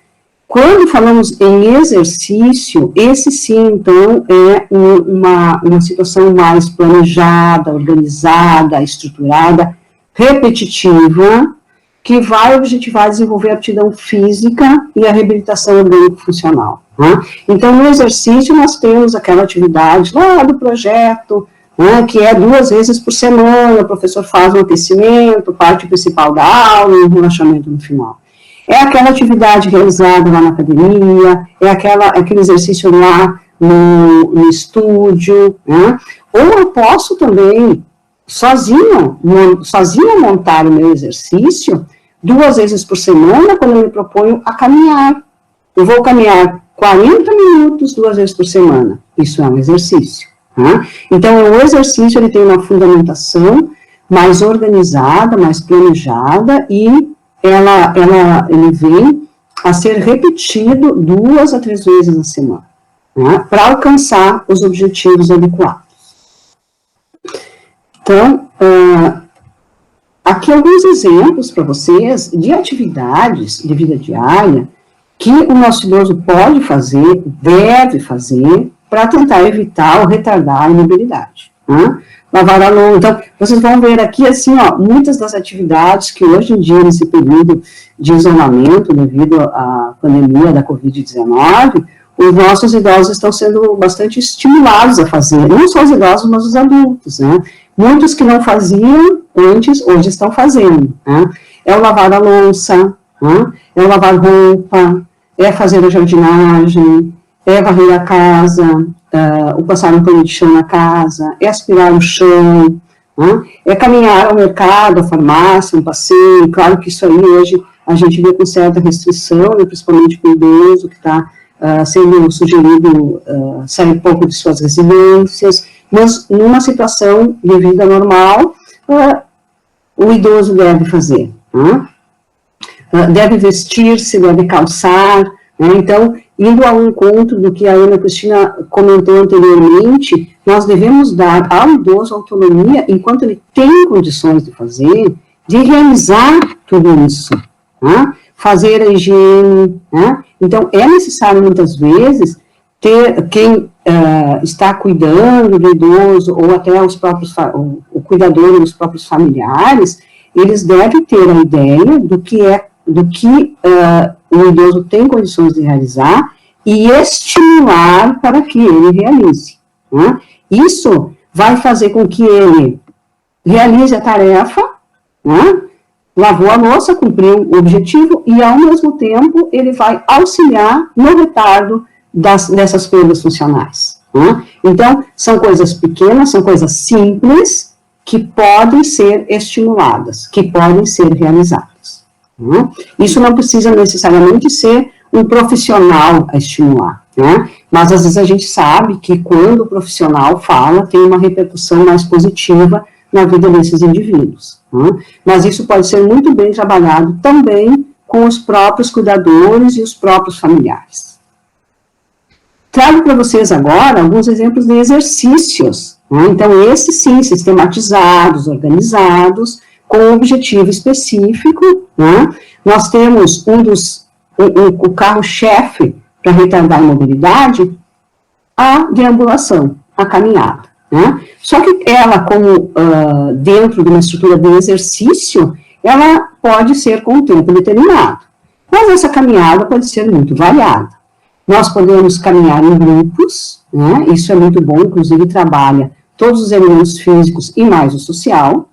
Quando falamos em exercício, esse sim, então, é uma situação mais planejada, organizada, estruturada, repetitiva, que vai objetivar desenvolver a aptidão física e a reabilitação orgânico-funcional. Né? Então, no exercício, nós temos aquela atividade lá do projeto, né, que é 2 vezes por semana, o professor faz um aquecimento, parte principal da aula e um relaxamento no final. É aquela atividade realizada lá na academia, é aquele exercício lá no estúdio, né? Ou eu posso também, sozinha montar o meu exercício 2 vezes por semana, quando eu me proponho a caminhar. Eu vou caminhar 40 minutos 2 vezes por semana. Isso é um exercício. Né? Então, o exercício ele tem uma fundamentação mais organizada, mais planejada e ele vem a ser repetido 2 a 3 vezes na semana, né, para alcançar os objetivos adequados. Então, aqui alguns exemplos para vocês de atividades de vida diária que o nosso idoso pode fazer, deve fazer, para tentar evitar ou retardar a imobilidade. Né? Lavar a louça. Então, vocês vão ver aqui, assim, ó, muitas das atividades que hoje em dia, nesse período de isolamento, devido à pandemia da Covid-19, os nossos idosos estão sendo bastante estimulados a fazer, não só os idosos, mas os adultos, né? Muitos que não faziam antes, hoje estão fazendo, né? É o lavar a louça, né? É o lavar roupa, é fazer a jardinagem, é varrer a casa, o passar um pano de chão na casa, é aspirar o chão, né? É caminhar ao mercado, à farmácia, um passeio. Claro que isso aí hoje a gente vê com certa restrição, né, principalmente com o idoso que está sendo sugerido sair um pouco de suas residências, mas numa situação de vida normal, o idoso deve fazer, né? Deve vestir-se, deve calçar, né? Então, indo ao encontro do que a Ana Cristina comentou anteriormente, nós devemos dar ao idoso autonomia, enquanto ele tem condições de fazer, de realizar tudo isso, né? Fazer a higiene, né? Então, é necessário, muitas vezes, ter quem está cuidando do idoso, ou até o cuidador dos próprios familiares, eles devem ter a ideia do que o idoso tem condições de realizar e estimular para que ele realize. Né? Isso vai fazer com que ele realize a tarefa, né? Lavou a louça, cumpriu o objetivo e, ao mesmo tempo, ele vai auxiliar no retardo dessas perdas funcionais. né? Então, são coisas pequenas, são coisas simples, que podem ser estimuladas, que podem ser realizadas, né? Isso não precisa necessariamente ser um profissional a estimular, né? Mas às vezes a gente sabe que quando o profissional fala, tem uma repercussão mais positiva na vida desses indivíduos, né? Mas isso pode ser muito bem trabalhado também com os próprios cuidadores e os próprios familiares. Trago para vocês agora alguns exemplos de exercícios, né? Então, esses sim, sistematizados, organizados, com um objetivo específico, né? Nós temos o carro-chefe para retardar a mobilidade, a deambulação, a caminhada, né? Só que ela, como dentro de uma estrutura de exercício, ela pode ser com um tempo determinado. Mas essa caminhada pode ser muito variada. Nós podemos caminhar em grupos, né? Isso é muito bom, inclusive trabalha todos os elementos físicos e mais o social.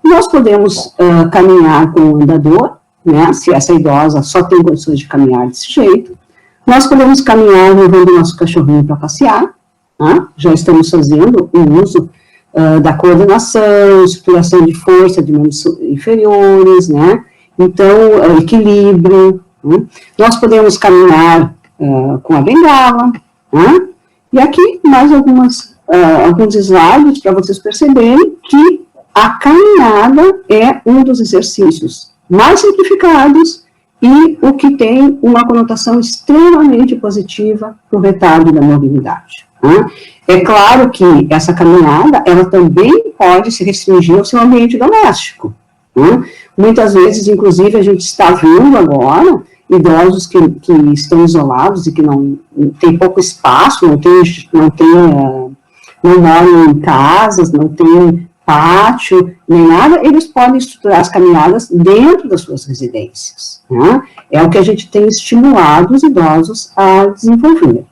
Nós podemos caminhar com um andador, né? Se essa idosa só tem condições de caminhar desse jeito. Nós podemos caminhar levando o nosso cachorrinho para passear, né? Já estamos fazendo o uso da coordenação, estruturação de força de membros inferiores, né? Então, equilíbrio, né? Nós podemos caminhar com a bengala, né? E aqui mais alguns slides para vocês perceberem que a caminhada é um dos exercícios mais simplificados e o que tem uma conotação extremamente positiva para o retardo da mobilidade, né? É claro que essa caminhada, ela também pode se restringir ao seu ambiente doméstico, né? Muitas vezes, inclusive, a gente está vendo agora idosos que estão isolados e que não tem pouco espaço, não moram em casas, não tem pátio, nem nada, eles podem estruturar as caminhadas dentro das suas residências, né? É o que a gente tem estimulado os idosos a desenvolver.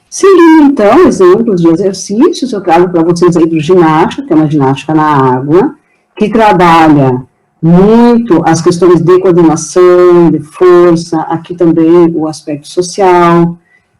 Seguindo, então, exemplos de exercícios, eu trago para vocês a hidroginástica, que é uma ginástica na água, que trabalha muito as questões de coordenação, de força, aqui também o aspecto social.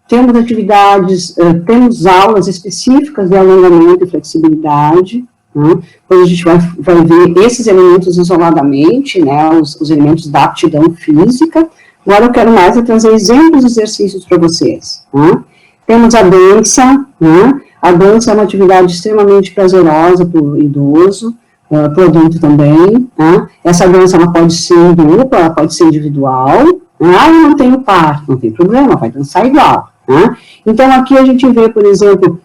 Temos atividades, temos aulas específicas de alongamento e flexibilidade, né? Depois a gente vai ver esses elementos isoladamente, né, os elementos da aptidão física. Agora eu quero mais trazer exemplos de exercícios para vocês, né? Temos a dança, né? A dança é uma atividade extremamente prazerosa para o idoso, para o adulto também, né? Essa dança ela pode ser em grupo, ela pode ser individual, né? Ah, eu não tenho par, não tem problema, vai dançar igual, né? Então, aqui a gente vê, por exemplo,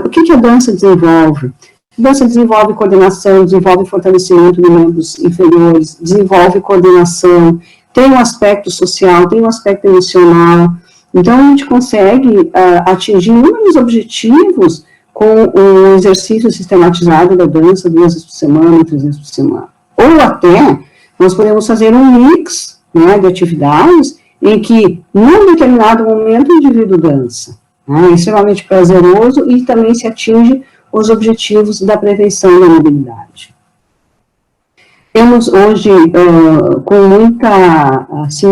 o que a dança desenvolve? A dança desenvolve coordenação, desenvolve fortalecimento de membros inferiores, desenvolve coordenação, tem um aspecto social, tem um aspecto emocional. Então, a gente consegue atingir inúmeros objetivos com o exercício sistematizado da dança 2 vezes por semana, 3 vezes por semana. Ou até, nós podemos fazer um mix, né, de atividades em que, num determinado momento, o indivíduo dança, né? É extremamente prazeroso e também se atinge os objetivos da prevenção da mobilidade. Temos hoje, com muita, assim,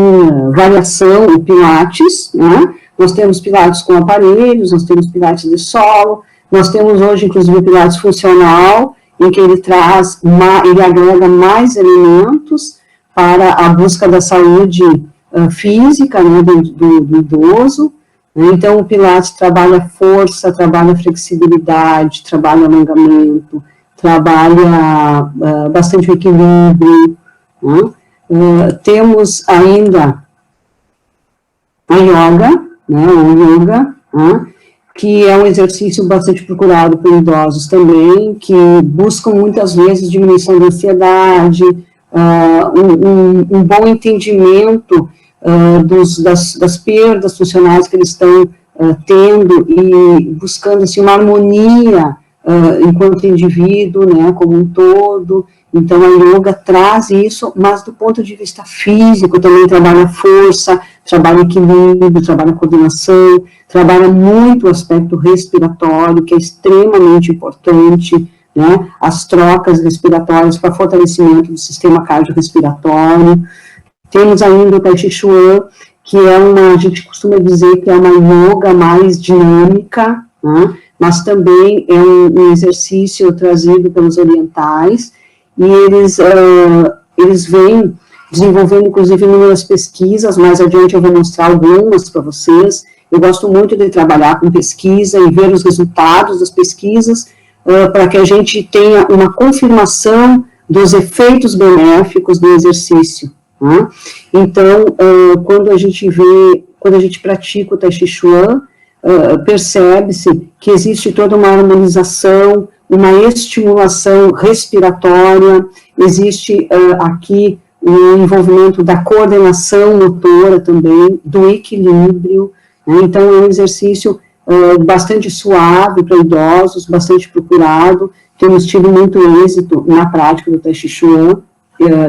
variação, o Pilates, né? Nós temos Pilates com aparelhos, nós temos Pilates de solo, nós temos hoje, inclusive, o Pilates funcional, em que ele ele agrega mais elementos para a busca da saúde física, né, do idoso. Então, o Pilates trabalha força, trabalha flexibilidade, trabalha alongamento, trabalha bastante o equilíbrio, né? Temos ainda a yoga, né, o yoga, né, que é um exercício bastante procurado por idosos também, que buscam muitas vezes diminuição da ansiedade, um bom entendimento das perdas funcionais que eles estão tendo e buscando assim, uma harmonia enquanto indivíduo, né, como um todo. Então, a yoga traz isso, mas do ponto de vista físico, também trabalha força, trabalha equilíbrio, trabalha coordenação, trabalha muito o aspecto respiratório, que é extremamente importante, né, as trocas respiratórias para fortalecimento do sistema cardiorrespiratório. Temos ainda o Tai Chi Chuan, que é a gente costuma dizer que é uma yoga mais dinâmica, né? Mas também é um exercício trazido pelos orientais, e eles vêm desenvolvendo, inclusive, inúmeras pesquisas. Mais adiante eu vou mostrar algumas para vocês. Eu gosto muito de trabalhar com pesquisa e ver os resultados das pesquisas, para que a gente tenha uma confirmação dos efeitos benéficos do exercício, né? Então, quando a gente pratica o Tai Chi Chuan, percebe-se que existe toda uma harmonização, uma estimulação respiratória, existe aqui o envolvimento da coordenação motora também, do equilíbrio, né? Então é um exercício bastante suave para idosos, bastante procurado. Temos tido muito êxito na prática do Tai Chi Chuan,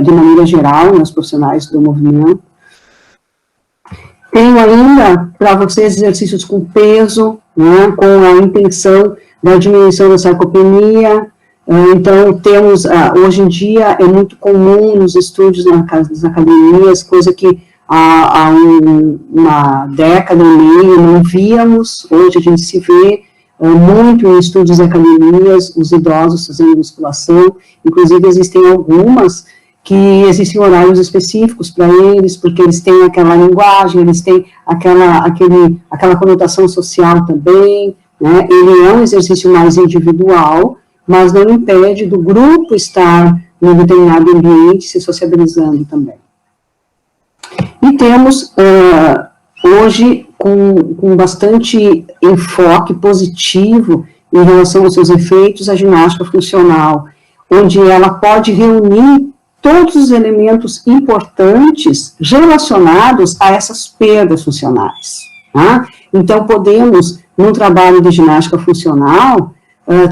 de maneira geral, nos profissionais do movimento. Tenho ainda para vocês exercícios com peso, né, com a intenção da diminuição da sarcopenia. Então, temos, hoje em dia, é muito comum nos estúdios nas academias, coisa que há uma década e meia não víamos. Hoje a gente se vê muito em estúdios e academias, os idosos fazendo musculação. Inclusive, existem algumas que existem horários específicos para eles, porque eles têm aquela linguagem, eles têm aquela conotação social também, né? Ele é um exercício mais individual, mas não impede do grupo estar em determinado ambiente se sociabilizando também. E temos, hoje, com bastante enfoque positivo em relação aos seus efeitos, a ginástica funcional, onde ela pode reunir todos os elementos importantes relacionados a essas perdas funcionais, tá? Então, podemos, num trabalho de ginástica funcional,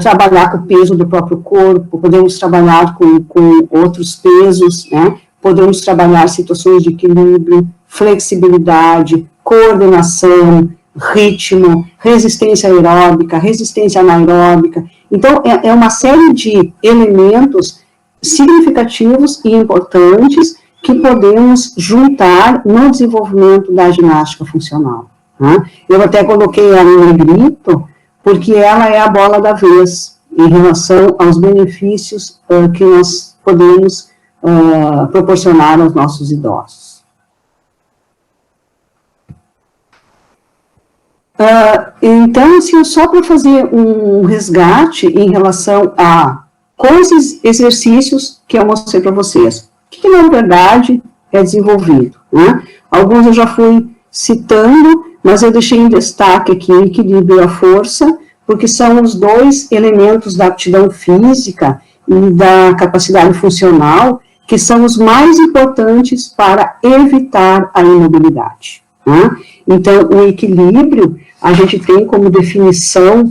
trabalhar com o peso do próprio corpo, podemos trabalhar com outros pesos, né? Podemos trabalhar situações de equilíbrio, flexibilidade, coordenação, ritmo, resistência aeróbica, resistência anaeróbica. Então, é uma série de elementos significativos e importantes que podemos juntar no desenvolvimento da ginástica funcional, né? Eu até coloquei ela em negrito, porque ela é a bola da vez em relação aos benefícios que nós podemos proporcionar aos nossos idosos. Então, assim, só para fazer um resgate em relação com esses exercícios que eu mostrei para vocês, o que na verdade é desenvolvido, né? Alguns eu já fui citando, mas eu deixei em destaque aqui o equilíbrio e a força, porque são os dois elementos da aptidão física e da capacidade funcional que são os mais importantes para evitar a imobilidade, né? Então, o equilíbrio, a gente tem como definição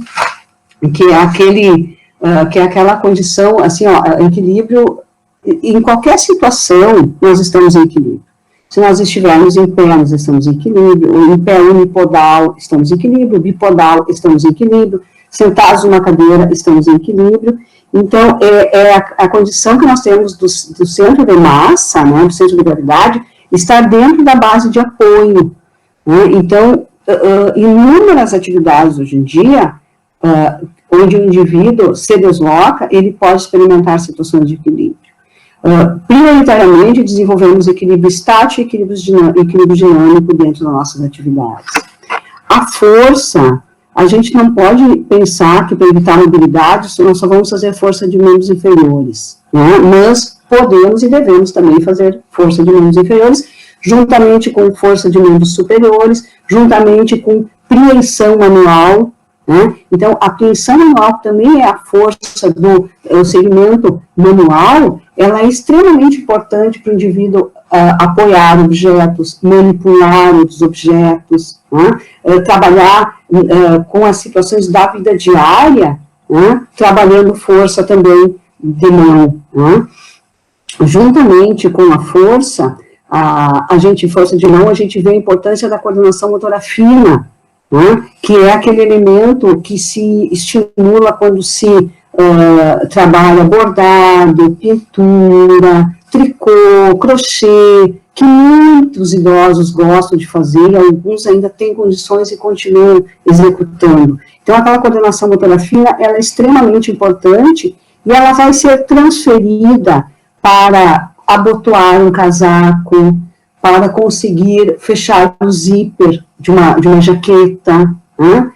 que é aquela condição, assim, equilíbrio, em qualquer situação, nós estamos em equilíbrio. Se nós estivermos em pé, nós estamos em equilíbrio, ou em pé unipodal, estamos em equilíbrio, bipodal, estamos em equilíbrio, sentados numa cadeira, estamos em equilíbrio. Então, é a condição que nós temos do centro de massa, né, do centro de gravidade, estar dentro da base de apoio, né? Então, inúmeras atividades hoje em dia, onde o indivíduo se desloca, ele pode experimentar situações de equilíbrio. Prioritariamente, desenvolvemos equilíbrio estático e equilíbrio dinâmico dentro das nossas atividades. A força, a gente não pode pensar que para evitar a mobilidade, nós só vamos fazer força de membros inferiores, né? Mas podemos e devemos também fazer força de membros inferiores, juntamente com força de membros superiores, juntamente com preensão manual, né? Então, a preensão manual também é a força do segmento manual, ela é extremamente importante para o indivíduo apoiar objetos, manipular outros objetos, né? Trabalhar com as situações da vida diária, né? Trabalhando força também de mão, né? Juntamente com a força, força de mão, a gente vê a importância da coordenação motora fina, né? Que é aquele elemento que se estimula quando se trabalha bordado, pintura, tricô, crochê, que muitos idosos gostam de fazer, e alguns ainda têm condições e continuam executando. Então, aquela coordenação motora fina, ela é extremamente importante, e ela vai ser transferida para abotoar um casaco, para conseguir fechar o zíper de uma jaqueta, né?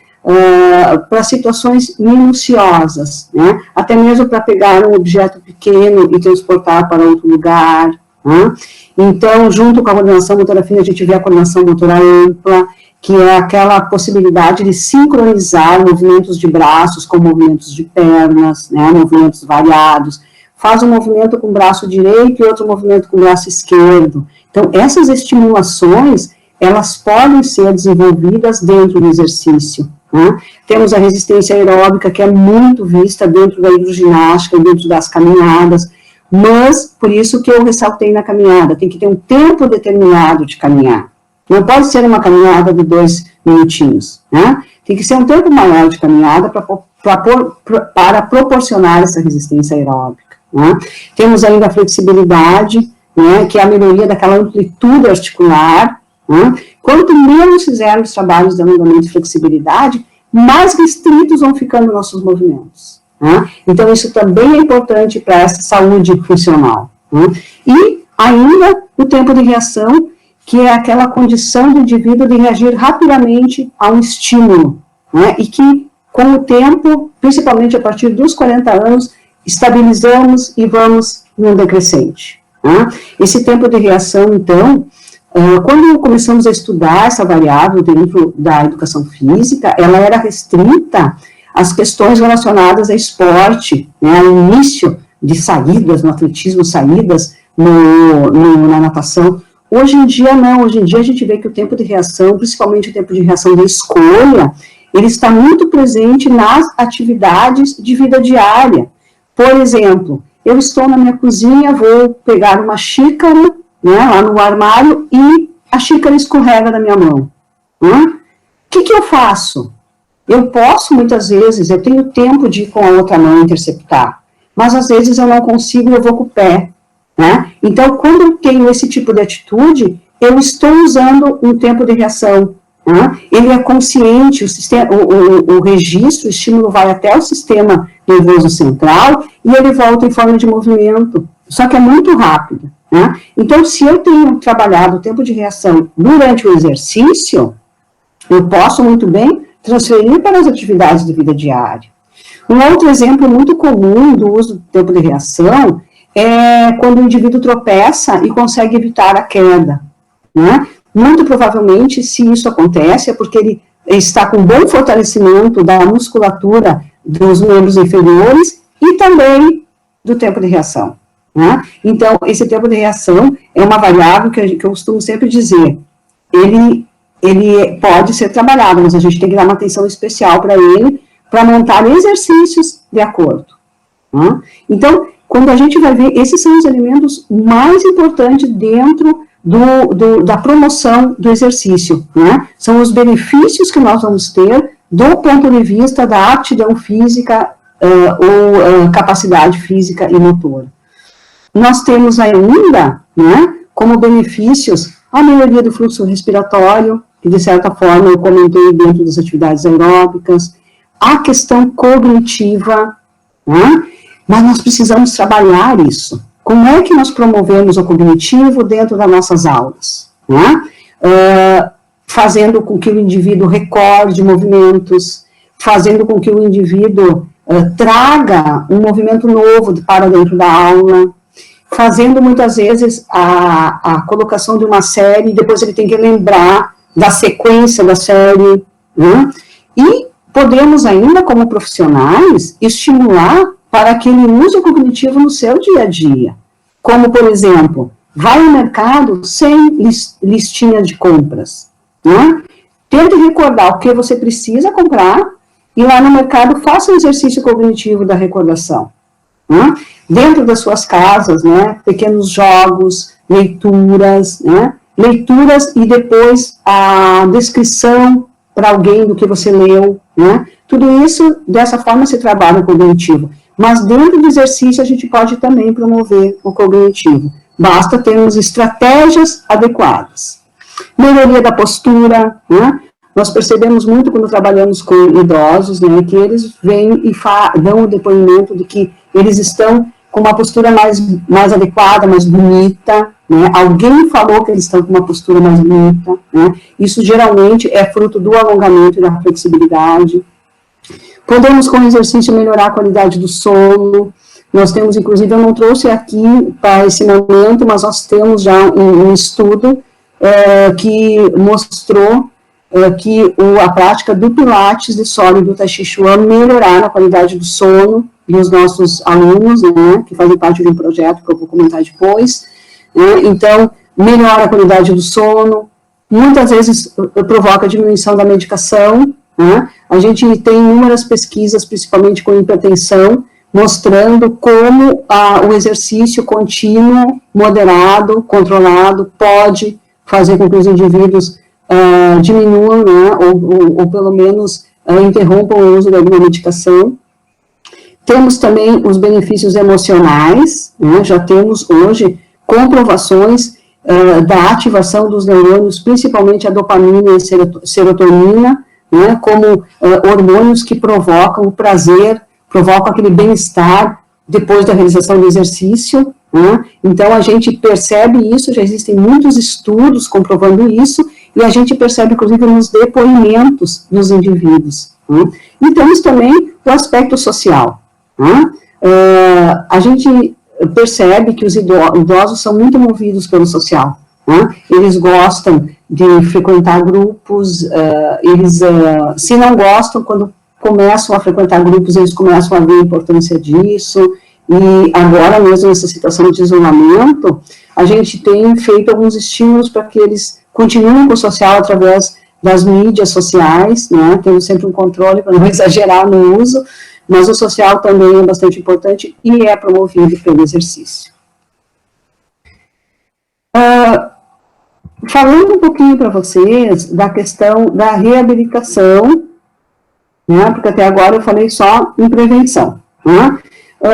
Para situações minuciosas, né? Até mesmo para pegar um objeto pequeno e transportar para outro lugar, né? Então, junto com a coordenação motora fina, a gente vê a coordenação motora ampla, que é aquela possibilidade de sincronizar movimentos de braços com movimentos de pernas, né? Movimentos variados. Faz um movimento com o braço direito e outro movimento com o braço esquerdo. Então, essas estimulações, elas podem ser desenvolvidas dentro do exercício, né? Temos a resistência aeróbica, que é muito vista dentro da hidroginástica, dentro das caminhadas, mas, por isso que eu ressaltei na caminhada, tem que ter um tempo determinado de caminhar. Não pode ser uma caminhada de 2 minutinhos, né? Tem que ser um tempo maior de caminhada para proporcionar essa resistência aeróbica, né? Temos ainda a flexibilidade, né, que é a melhoria daquela amplitude articular, né? Quanto menos fizermos trabalhos de alongamento e flexibilidade, mais restritos vão ficando nossos movimentos, né? Então, isso também é importante para essa saúde funcional, né? E ainda o tempo de reação, que é aquela condição do indivíduo de reagir rapidamente a um estímulo, né? E que, com o tempo, principalmente a partir dos 40 anos, estabilizamos e vamos num decrescente, né? Esse tempo de reação, então, quando começamos a estudar essa variável dentro da educação física, ela era restrita às questões relacionadas a esporte, né, ao início de saídas, no atletismo, saídas na natação. Hoje em dia, não. Hoje em dia, a gente vê que o tempo de reação, principalmente o tempo de reação de escolha, ele está muito presente nas atividades de vida diária. Por exemplo, eu estou na minha cozinha, vou pegar uma xícara, né, lá no armário, e a xícara escorrega da minha mão. O que eu faço? Eu posso, muitas vezes, eu tenho tempo de ir com a outra mão interceptar, mas às vezes eu não consigo, eu vou com o pé, né? Então, quando eu tenho esse tipo de atitude, eu estou usando um tempo de reação, né? Ele é consciente, o registro, o estímulo vai até o sistema nervoso central, e ele volta em forma de movimento, só que é muito rápido, né? Então, se eu tenho trabalhado o tempo de reação durante o exercício, eu posso muito bem transferir para as atividades de vida diária. Um outro exemplo muito comum do uso do tempo de reação é quando o indivíduo tropeça e consegue evitar a queda, né? Muito provavelmente, se isso acontece, é porque ele está com bom fortalecimento da musculatura dos membros inferiores e também do tempo de reação, né? Então, esse tempo de reação é uma variável que eu costumo sempre dizer, ele pode ser trabalhado, mas a gente tem que dar uma atenção especial para ele, para montar exercícios de acordo, né? Então, quando a gente vai ver, esses são os elementos mais importantes dentro da promoção do exercício, né? São os benefícios que nós vamos ter do ponto de vista da aptidão física ou capacidade física e motora. Nós temos ainda, né, como benefícios, a melhoria do fluxo respiratório, que de certa forma eu comentei dentro das atividades aeróbicas, a questão cognitiva, né? Mas nós precisamos trabalhar isso. Como é que nós promovemos o cognitivo dentro das nossas aulas, né? Fazendo com que o indivíduo recorde movimentos, fazendo com que o indivíduo traga um movimento novo para dentro da aula, fazendo muitas vezes a colocação de uma série, e depois ele tem que lembrar da sequência da série, né? E podemos ainda, como profissionais, estimular para que ele use o cognitivo no seu dia a dia. Como, por exemplo, vai ao mercado sem listinha de compras, né? Tente recordar o que você precisa comprar e lá no mercado faça um exercício cognitivo da recordação, né? Dentro das suas casas, né? Pequenos jogos, leituras, né? Leituras e depois a descrição para alguém do que você leu, né? Tudo isso, dessa forma, se trabalha o cognitivo. Mas dentro do exercício, a gente pode também promover o cognitivo. basta termos estratégias adequadas. Melhoria da postura, né? Nós percebemos muito quando trabalhamos com idosos, né, que eles vêm e dão o depoimento de que eles estão com uma postura mais adequada, mais bonita, né? Alguém falou que eles estão com uma postura mais bonita, né? Isso geralmente é fruto do alongamento e da flexibilidade. Podemos, com o exercício, melhorar a qualidade do sono. Nós temos, inclusive, eu não trouxe aqui para esse momento, mas nós temos já um estudo que mostrou que a prática do Pilates de solo e do Tai Chi Chuan melhoraram a qualidade do sono dos nossos alunos, né, que fazem parte de um projeto que eu vou comentar depois. Né? Então, melhora a qualidade do sono, muitas vezes provoca diminuição da medicação, né? A gente tem inúmeras pesquisas, principalmente com hipertensão, mostrando como o exercício contínuo, moderado, controlado, pode fazer com que os indivíduos diminuam, né, ou pelo menos interrompam o uso de alguma medicação. Temos também os benefícios emocionais, né, já temos hoje comprovações da ativação dos neurônios, principalmente a dopamina e a serotonina, né, como hormônios que provocam o prazer, provocam aquele bem-estar depois da realização do exercício, né? Então a gente percebe isso, já existem muitos estudos comprovando isso, e a gente percebe, inclusive, nos depoimentos dos indivíduos. Né? E temos também o aspecto social. Né? A gente percebe que os idosos são muito movidos pelo social. Né? Eles gostam de frequentar grupos, se não gostam, quando começam a frequentar grupos, eles começam a ver a importância disso, e agora mesmo nessa situação de isolamento, a gente tem feito alguns estímulos para que eles continuem com o social através das mídias sociais, né, tendo sempre um controle para não exagerar no uso, mas o social também é bastante importante e é promovido pelo exercício. Falando um pouquinho para vocês da questão da reabilitação, né, porque até agora eu falei só em prevenção. Né?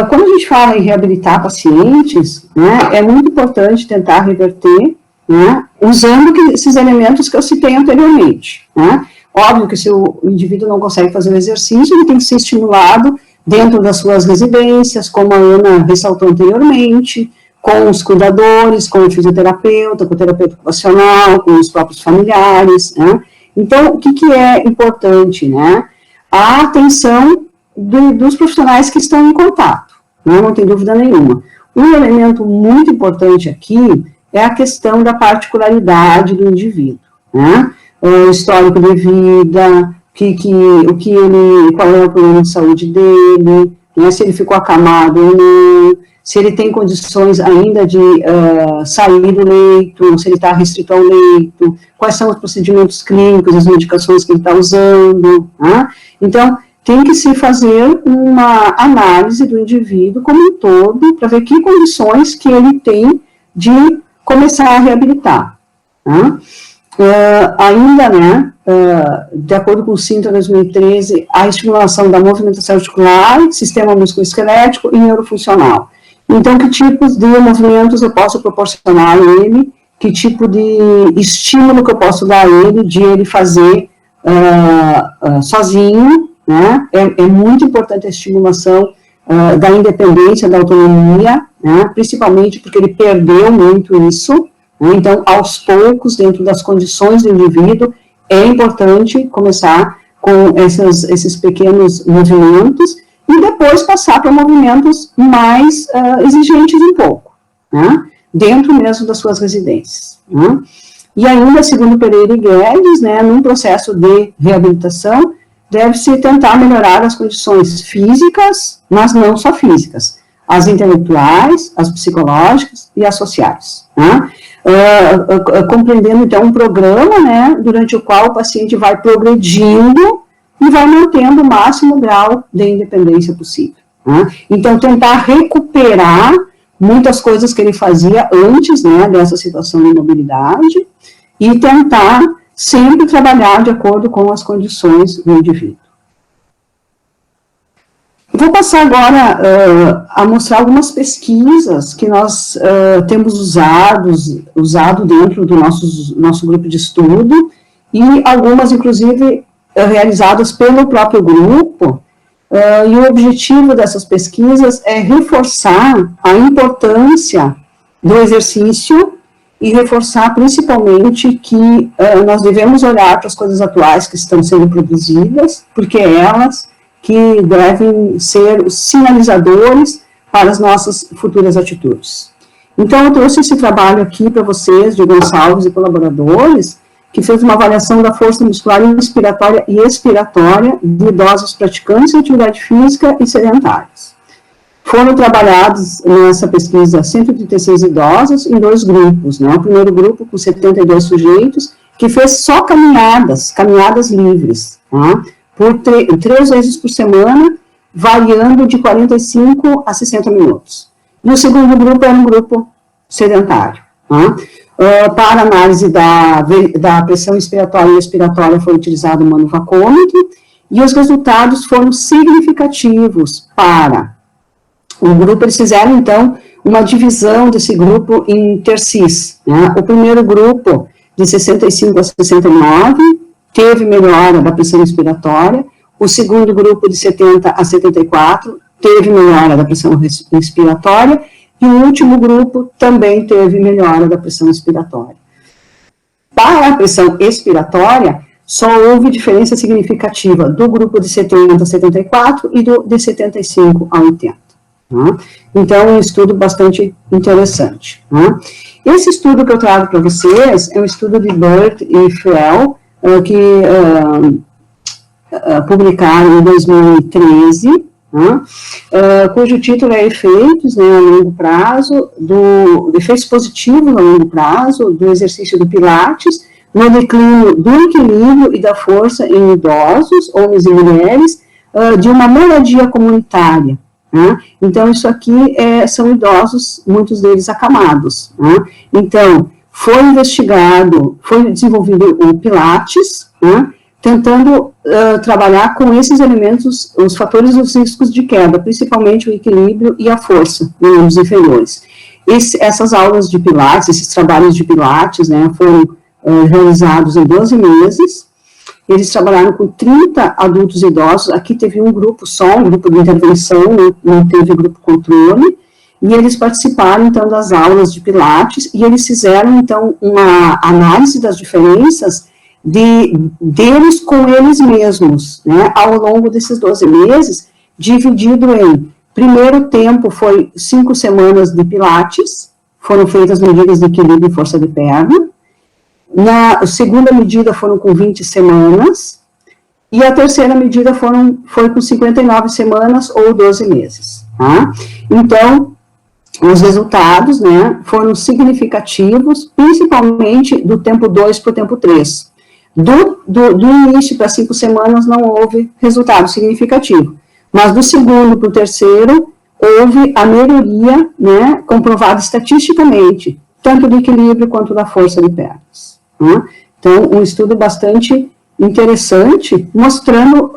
Quando a gente fala em reabilitar pacientes, né, é muito importante tentar reverter, né, usando esses elementos que eu citei anteriormente. Né? Óbvio que se o indivíduo não consegue fazer o exercício, ele tem que ser estimulado dentro das suas residências, como a Ana ressaltou anteriormente, com os cuidadores, com o fisioterapeuta, com o terapeuta ocupacional, com os próprios familiares. Né? Então, o que é importante, né? A atenção dos profissionais que estão em contato, né? Não tem dúvida nenhuma. Um elemento muito importante aqui é a questão da particularidade do indivíduo, né? O histórico de vida, qual é o problema de saúde dele, né? Se ele ficou acamado ou não, se ele tem condições ainda de sair do leito, se ele está restrito ao leito, quais são os procedimentos clínicos, as medicações que ele está usando, né? Então, tem que se fazer uma análise do indivíduo como um todo, para ver que condições que ele tem de começar a reabilitar. Né? Ainda, né, de acordo com o CINTA 2013, a estimulação da movimentação articular, sistema musculoesquelético e neurofuncional. Então, que tipos de movimentos eu posso proporcionar a ele, que tipo de estímulo que eu posso dar a ele, de ele fazer sozinho, né? É muito importante a estimulação da independência, da autonomia, né? Principalmente porque ele perdeu muito isso, né? Então, aos poucos, dentro das condições do indivíduo, é importante começar com esses pequenos movimentos e depois passar para movimentos mais exigentes um pouco, né? Dentro mesmo das suas residências. Né? E ainda, segundo Pereira e Guedes, né, num processo de reabilitação, deve-se tentar melhorar as condições físicas, mas não só físicas, as intelectuais, as psicológicas e as sociais. Né? Compreendendo, então, um programa, né, durante o qual o paciente vai progredindo e vai mantendo o máximo grau de independência possível. Né? Então, tentar recuperar muitas coisas que ele fazia antes, né, dessa situação de imobilidade e tentar sempre trabalhar de acordo com as condições do indivíduo. Vou passar agora a mostrar algumas pesquisas que nós temos usado dentro do nosso grupo de estudo, e algumas, inclusive, realizadas pelo próprio grupo, e o objetivo dessas pesquisas é reforçar a importância do exercício e reforçar principalmente que nós devemos olhar para as coisas atuais que estão sendo produzidas, porque elas que devem ser os sinalizadores para as nossas futuras atitudes. Então, eu trouxe esse trabalho aqui para vocês, de Gonçalves e colaboradores, que fez uma avaliação da força muscular inspiratória e expiratória de idosos praticantes de atividade física e sedentários. Foram trabalhados nessa pesquisa 136 idosos em 2 grupos, né? O primeiro grupo com 72 sujeitos, que fez só caminhadas livres, tá? Por 3 vezes por semana, variando de 45 a 60 minutos. E o segundo grupo era um grupo sedentário. Tá? Para análise da pressão inspiratória e expiratória foi utilizado o manuvacômetro, e os resultados foram significativos para o grupo. Eles fizeram, então, uma divisão desse grupo em tercis. Né? O primeiro grupo, de 65 a 69, teve melhora da pressão inspiratória. O segundo grupo, de 70 a 74, teve melhora da pressão inspiratória, e o último grupo também teve melhora da pressão expiratória. Para a pressão expiratória, só houve diferença significativa do grupo de 70 a 74 e do de 75 a 80. Tá? Então, é um estudo bastante interessante. Tá? Esse estudo que eu trago para vocês é um estudo de Burt e Frell, que publicaram em 2013, cujo título é Efeitos, né, a longo prazo, efeitos positivos a longo prazo do exercício do Pilates, no declínio do equilíbrio e da força em idosos, homens e mulheres, de uma moradia comunitária. Né? Então, isso aqui são idosos, muitos deles acamados. Né? Então, foi desenvolvido o Pilates, né? Tentando trabalhar com esses elementos, os fatores dos riscos de queda, principalmente o equilíbrio e a força em membros inferiores. Essas aulas de Pilates, esses trabalhos de Pilates, né, foram realizados em 12 meses. Eles trabalharam com 30 adultos idosos. Aqui teve um grupo só, um grupo de intervenção, não teve grupo controle, e eles participaram, então, das aulas de Pilates, e eles fizeram, então, uma análise das diferenças deles com eles mesmos, né, ao longo desses 12 meses, dividido em, primeiro tempo foi 5 semanas de Pilates, foram feitas medidas de equilíbrio e força de perna, na segunda medida foram com 20 semanas, e a terceira medida foi com 59 semanas ou 12 meses, tá? Então, os resultados, né, foram significativos, principalmente do tempo 2 para o tempo 3. Do início para 5 semanas não houve resultado significativo, mas do segundo para o terceiro houve a melhoria, né, comprovada estatisticamente, tanto do equilíbrio quanto da força de pernas. Né? Então, um estudo bastante interessante, mostrando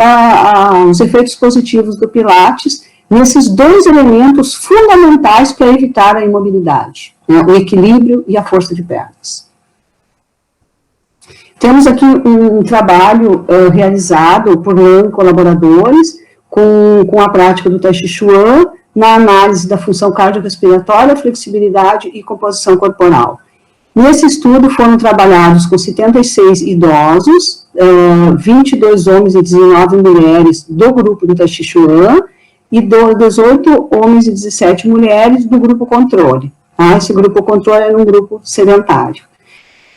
os efeitos positivos do Pilates nesses 2 elementos fundamentais para evitar a imobilidade, né, o equilíbrio e a força de pernas. Temos aqui um trabalho realizado por LAN colaboradores com a prática do Tai Chi Chuan na análise da função cardiorrespiratória, flexibilidade e composição corporal. Nesse estudo foram trabalhados com 76 idosos, 22 homens e 19 mulheres do grupo do Tai Chi Chuan e 18 homens e 17 mulheres do grupo controle. Tá? Esse grupo controle era um grupo sedentário.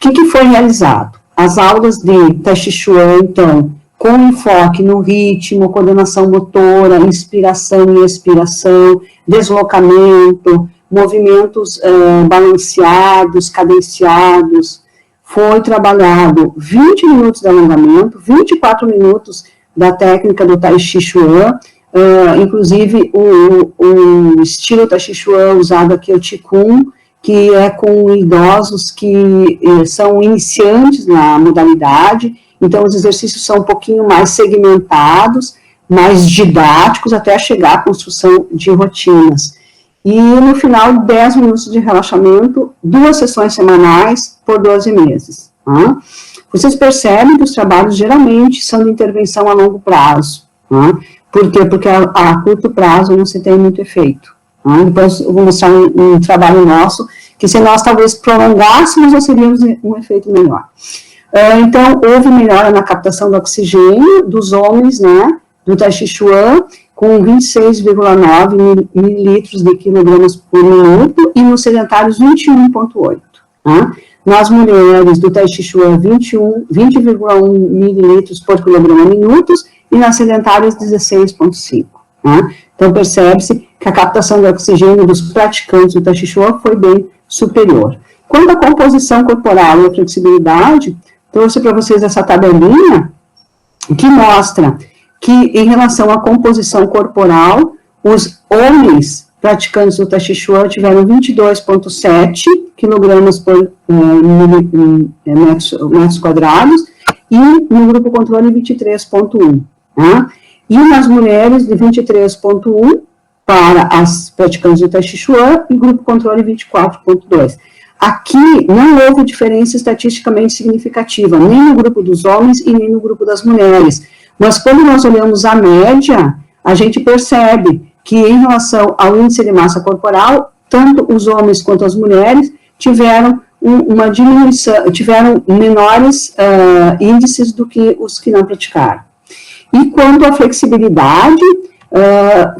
O que foi realizado? As aulas de Tai Chi Chuan, então, com enfoque no ritmo, coordenação motora, inspiração e expiração, deslocamento, movimentos balanceados, cadenciados, foi trabalhado 20 minutos de alongamento, 24 minutos da técnica do Tai Chi Chuan, inclusive o estilo Tai Chi Chuan usado aqui é o Qigong, que é com idosos que são iniciantes na modalidade, então os exercícios são um pouquinho mais segmentados, mais didáticos, até chegar à construção de rotinas. E no final, 10 minutos de relaxamento, 2 sessões semanais por 12 meses. Tá? Vocês percebem que os trabalhos geralmente são de intervenção a longo prazo. Tá? Por quê? Porque a curto prazo não se tem muito efeito. Tá? Depois eu vou mostrar um trabalho nosso, que se nós talvez prolongássemos, nós teríamos um efeito melhor. Então, houve melhora na captação do oxigênio dos homens, né, do Tai Chi Chuan, com 26,9 mililitros de quilogramas por minuto, e nos sedentários 21,8. Tá? Nas mulheres do Tai Chi Chuan, 20,1 mililitros por quilograma minutos, e nas sedentárias 16,5. Tá? Então, percebe-se que a captação do oxigênio dos praticantes do Tai Chi Chuan foi bem superior. Quanto à composição corporal e a flexibilidade, trouxe para vocês essa tabelinha que mostra que, em relação à composição corporal, os homens praticantes do Tai Chi Chuan tiveram 22,7 quilogramas por metros quadrados, e no grupo controle 23,1. Tá? E nas mulheres, de 23,1 para as praticantes do Tai Chi Chuan, e grupo controle 24,2. Aqui não houve diferença estatisticamente significativa, nem no grupo dos homens e nem no grupo das mulheres. Mas quando nós olhamos a média, a gente percebe que em relação ao índice de massa corporal, tanto os homens quanto as mulheres tiveram uma diminuição, tiveram menores índices do que os que não praticaram. E quanto à flexibilidade,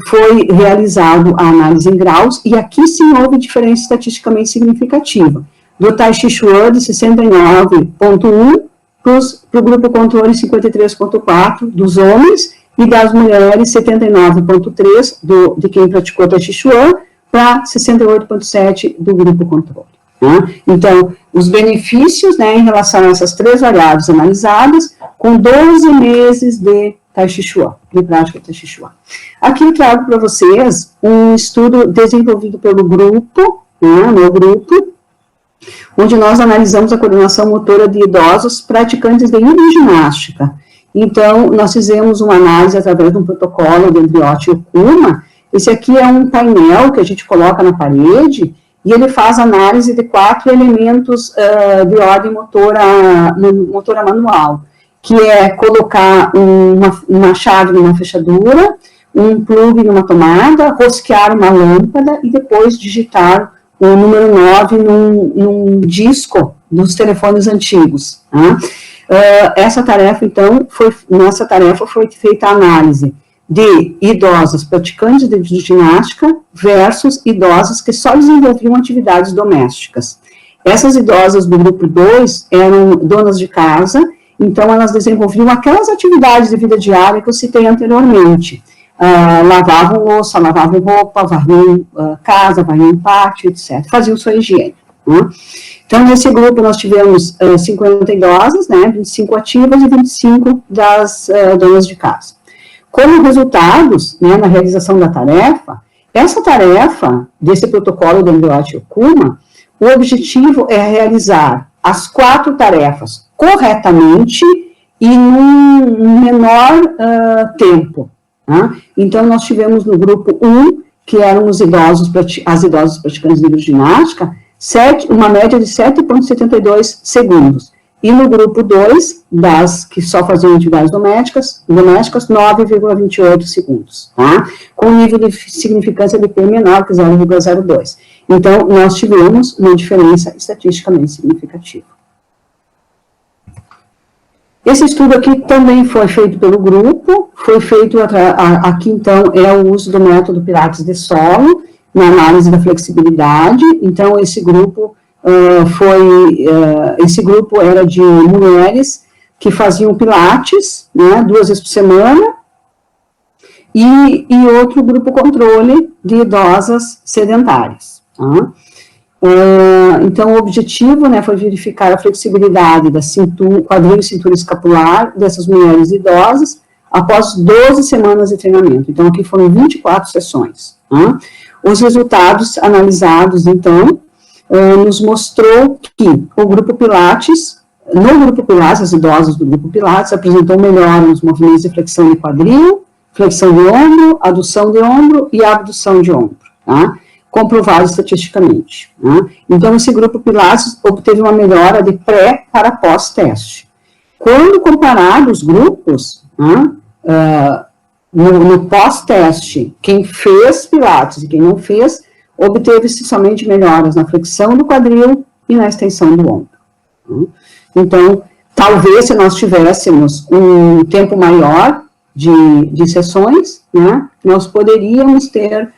foi realizado a análise em graus, e aqui sim houve diferença estatisticamente significativa. Do Tai Chi Chuan de 69,1 para o grupo controle 53,4 dos homens, e das mulheres 79,3 de quem praticou Tai Chi Chuan, para 68,7 do grupo controle. Né? Então, os benefícios, né, em relação a essas 3 variáveis analisadas, com 12 meses de Tai Chi Chuan, de prática de Tai Chi Chuan. Aqui eu trago para vocês um estudo desenvolvido pelo grupo, né, meu grupo, onde nós analisamos a coordenação motora de idosos praticantes de hidroginástica. Então, nós fizemos uma análise através de um protocolo de Andriotti e Okuma. Esse aqui é um painel que a gente coloca na parede, e ele faz análise de 4 elementos de ordem motora manual, que é colocar uma chave numa fechadura, um plug numa tomada, rosquear uma lâmpada e depois digitar o número 9 num disco dos telefones antigos. Tá? Essa tarefa, então, nessa tarefa foi feita a análise de idosas praticantes de ginástica versus idosas que só desenvolviam atividades domésticas. Essas idosas do grupo 2 eram donas de casa, então elas desenvolviam aquelas atividades de vida diária que eu citei anteriormente. Lavavam louça, lavavam roupa, varriam casa, varriam pátio, etc. Faziam sua higiene. Né? Então, nesse grupo nós tivemos 50 idosas, né, 25 ativas e 25 das donas de casa. Como resultados, né, na realização da tarefa, essa tarefa desse protocolo do Andriotti e Okuma, o objetivo é realizar as 4 tarefas corretamente e num menor tempo. Tá? Então, nós tivemos no grupo 1, que eram as idosas praticantes de hidroginástica, uma média de 7,72 segundos. E no grupo 2, das que só faziam atividades domésticas 9,28 segundos, tá? Com nível de significância de P menor que 0,02. Então, nós tivemos uma diferença estatisticamente significativa. Esse estudo aqui também foi feito pelo grupo, foi feito aqui, então, é o uso do método Pilates de solo, na análise da flexibilidade. Então, esse grupo era de mulheres que faziam pilates, né, 2 vezes por semana, e outro grupo controle de idosas sedentárias. Tá? Então, o objetivo, né, foi verificar a flexibilidade da quadril e cintura escapular dessas mulheres idosas após 12 semanas de treinamento. Então, aqui foram 24 sessões. Tá? Os resultados analisados, então, nos mostrou que o grupo Pilates, as idosas do grupo Pilates apresentou melhora nos movimentos de flexão de quadril, flexão de ombro, adução de ombro e abdução de ombro, tá? Comprovado estatisticamente. Tá? Então, esse grupo Pilates obteve uma melhora de pré para pós-teste. Quando comparado os grupos, no pós-teste, quem fez Pilates e quem não fez, obteve-se somente melhoras na flexão do quadril e na extensão do ombro. Então, talvez se nós tivéssemos um tempo maior de sessões, né, nós poderíamos ter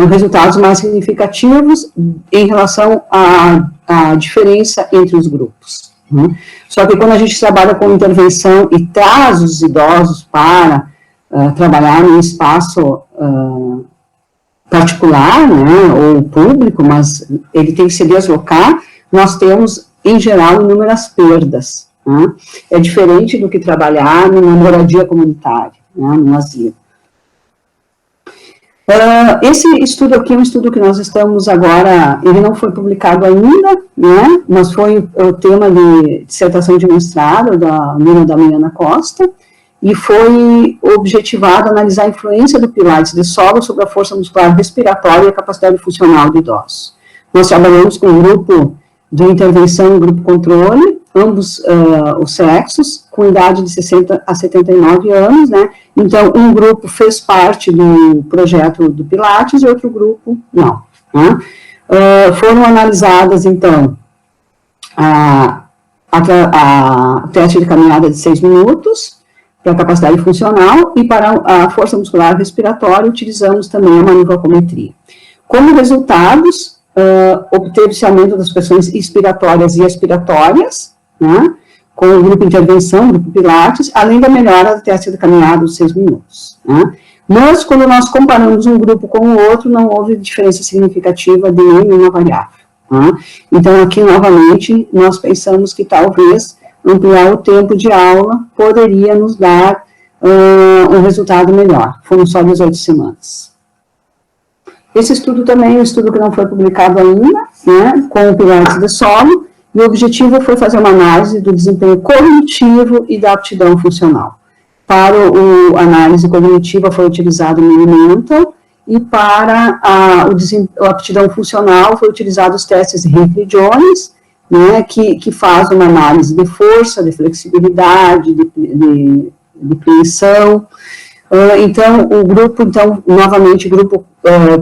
resultados mais significativos em relação à diferença entre os grupos. Só que quando a gente trabalha com intervenção e traz os idosos para trabalhar num espaço particular, né, ou público, mas ele tem que se deslocar, nós temos, em geral, inúmeras perdas. Né? É diferente do que trabalhar numa moradia comunitária, né, num asilo. Esse estudo aqui é um estudo que nós estamos agora, ele não foi publicado ainda, né, mas foi o tema de dissertação de mestrado da aluna Damiana Costa, e foi objetivado analisar a influência do Pilates de solo sobre a força muscular respiratória e a capacidade funcional do idoso. Nós trabalhamos com um grupo de intervenção e um grupo controle, ambos os sexos, com idade de 60 a 79 anos, né? Então, um grupo fez parte do projeto do Pilates e outro grupo não. Né? Foram analisadas, então, a teste de caminhada de 6 minutos, para a capacidade funcional, e para a força muscular respiratória, utilizamos também a manivrocometria. Como resultados, obteve-se aumento das pressões inspiratórias e expiratórias, né, com o grupo de intervenção, o grupo Pilates, além da melhora do teste de caminhada de 6 minutos. Né. Mas, quando nós comparamos um grupo com o outro, não houve diferença significativa de nenhuma variável. Né. Então, aqui, novamente, nós pensamos que talvez ampliar o tempo de aula poderia nos dar um resultado melhor. Foram só 18 semanas. Esse estudo também é um estudo que não foi publicado ainda, né, com o Pilates de solo, e o objetivo foi fazer uma análise do desempenho cognitivo e da aptidão funcional. Para a análise cognitiva foi utilizado o Mini-Mental, e para a aptidão funcional foi utilizado os testes de Hinkley-Jones, né, que faz uma análise de força, de flexibilidade, de preensão. Então, o grupo, novamente, grupo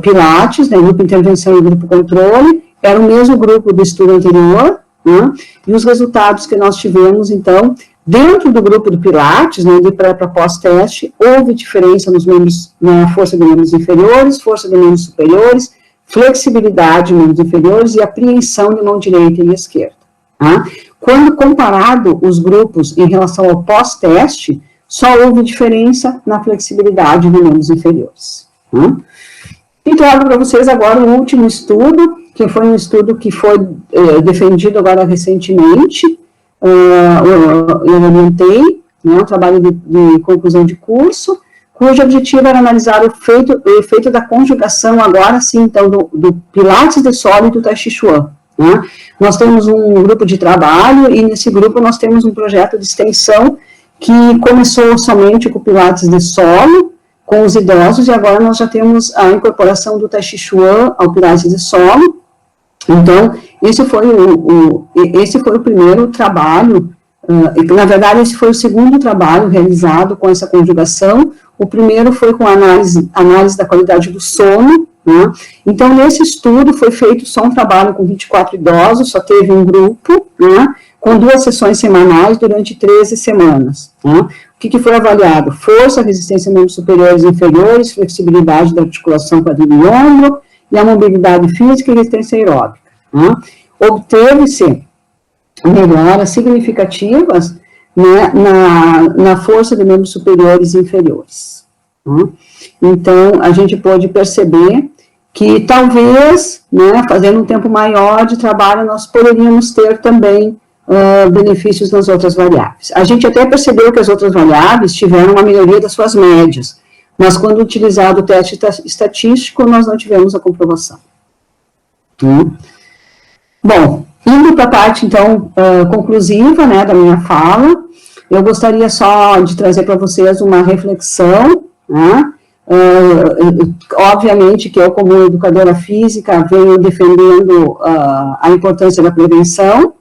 Pilates, né, grupo intervenção e grupo controle, era o mesmo grupo do estudo anterior, né, e os resultados que nós tivemos, então, dentro do grupo do Pilates, né, de pré para pós-teste, houve diferença nos membros, na força de membros inferiores, força de membros superiores, flexibilidade de membros inferiores e apreensão de mão direita e esquerda. Tá? Quando comparado os grupos em relação ao pós-teste, só houve diferença na flexibilidade de membros inferiores. Tá? E trago para vocês agora o último estudo, que foi um estudo que foi defendido agora recentemente, eu orientei, né, um trabalho de conclusão de curso, cujo objetivo era analisar o efeito da conjugação, agora sim, então, do Pilates de solo e do Tai Chi Chuan. Né? Nós temos um grupo de trabalho, e nesse grupo nós temos um projeto de extensão que começou somente com o Pilates de solo, com os idosos, e agora nós já temos a incorporação do Tai Chi Chuan ao Pilates de solo. Então, esse foi o primeiro trabalho, na verdade, esse foi o segundo trabalho realizado com essa conjugação. O primeiro foi com análise da qualidade do sono, né? Então, nesse estudo foi feito só um trabalho com 24 idosos, só teve um grupo, né, com 2 sessões semanais durante 13 semanas. Né? O que foi avaliado? Força, resistência em membros superiores e inferiores, flexibilidade da articulação quadril e ombro, e a mobilidade física e resistência aeróbica. Né? Obteve-se melhoras significativas, né, na força de membros superiores e inferiores. Né? Então, a gente pode perceber que talvez, né, fazendo um tempo maior de trabalho, nós poderíamos ter também benefícios nas outras variáveis. A gente até percebeu que as outras variáveis tiveram uma melhoria das suas médias, mas quando utilizado o teste estatístico, nós não tivemos a comprovação. Bom, indo para a parte, então, conclusiva, né, da minha fala, eu gostaria só de trazer para vocês uma reflexão, né? Obviamente que eu, como educadora física, venho defendendo a importância da prevenção,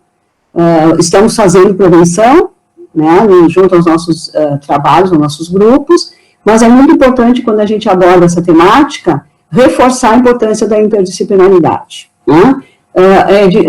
estamos fazendo prevenção, né, junto aos nossos trabalhos, aos nossos grupos, mas é muito importante, quando a gente aborda essa temática, reforçar a importância da interdisciplinaridade, né?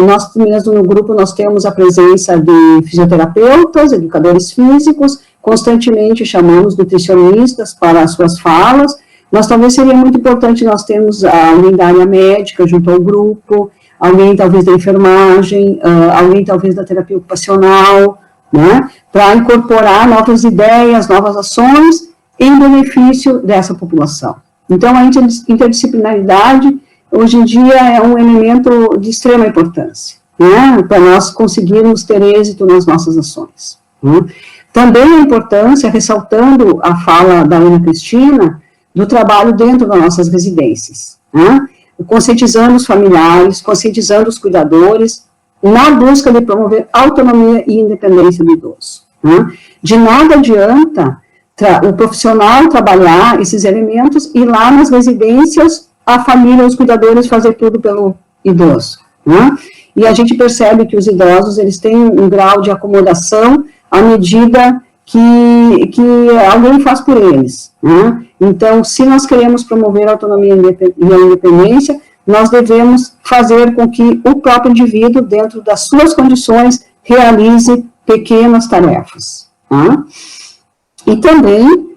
Nós mesmo no grupo, nós temos a presença de fisioterapeutas, educadores físicos, constantemente chamamos nutricionistas para as suas falas, mas talvez seria muito importante nós termos alguém da área médica junto ao grupo, alguém talvez da enfermagem, alguém talvez da terapia ocupacional, né, para incorporar novas ideias, novas ações em benefício dessa população. Então, a interdisciplinaridade, hoje em dia, é um elemento de extrema importância, né, para nós conseguirmos ter êxito nas nossas ações, né. Também a importância, ressaltando a fala da Ana Cristina, do trabalho dentro das nossas residências, né, conscientizando os familiares, conscientizando os cuidadores, na busca de promover autonomia e independência do idoso, né. De nada adianta o profissional trabalhar esses elementos e lá nas residências a família, os cuidadores fazer tudo pelo idoso, né. E a gente percebe que os idosos, eles têm um grau de acomodação à medida que alguém faz por eles, né? Então, se nós queremos promover a autonomia e a independência, nós devemos fazer com que o próprio indivíduo, dentro das suas condições, realize pequenas tarefas, né? E também,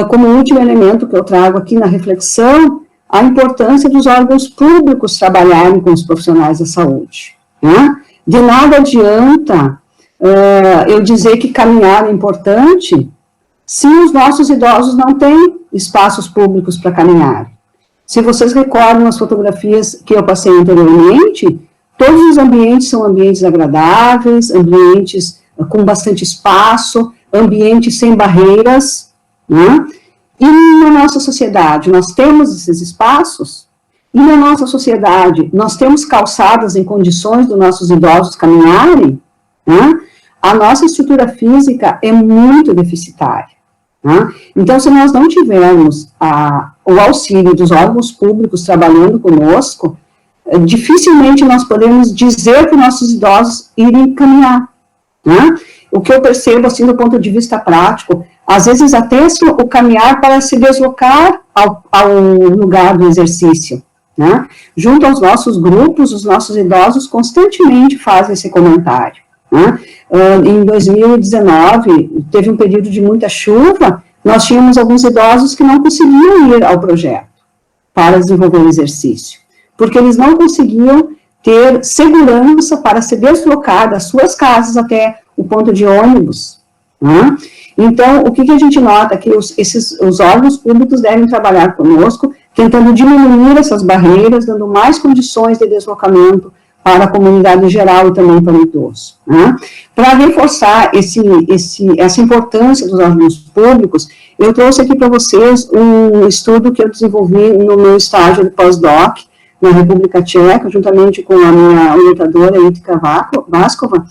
como último elemento que eu trago aqui na reflexão, a importância dos órgãos públicos trabalharem com os profissionais da saúde, né? De nada adianta eu dizer que caminhar é importante se os nossos idosos não têm espaços públicos para caminhar. Se vocês recordam as fotografias que eu passei anteriormente, todos os ambientes são ambientes agradáveis, ambientes com bastante espaço, ambientes sem barreiras, né? E na nossa sociedade, nós temos esses espaços, e na nossa sociedade, nós temos calçadas em condições dos nossos idosos caminharem, né? A nossa estrutura física é muito deficitária, né? Então, se nós não tivermos o auxílio dos órgãos públicos trabalhando conosco, dificilmente nós podemos dizer para os nossos idosos irem caminhar, né? O que eu percebo, assim, do ponto de vista prático, às vezes até o caminhar para se deslocar ao lugar do exercício, né? Junto aos nossos grupos, os nossos idosos constantemente fazem esse comentário, né? Em 2019, teve um período de muita chuva, nós tínhamos alguns idosos que não conseguiam ir ao projeto para desenvolver o exercício, porque eles não conseguiam ter segurança para se deslocar das suas casas até o ponto de ônibus, né? Então, o que a gente nota? Que os órgãos públicos devem trabalhar conosco, tentando diminuir essas barreiras, dando mais condições de deslocamento para a comunidade em geral e também para o idoso, né? Para reforçar essa importância dos órgãos públicos, eu trouxe aqui para vocês um estudo que eu desenvolvi no meu estágio de pós-doc na República Tcheca, juntamente com a minha orientadora, Itka Vaskova,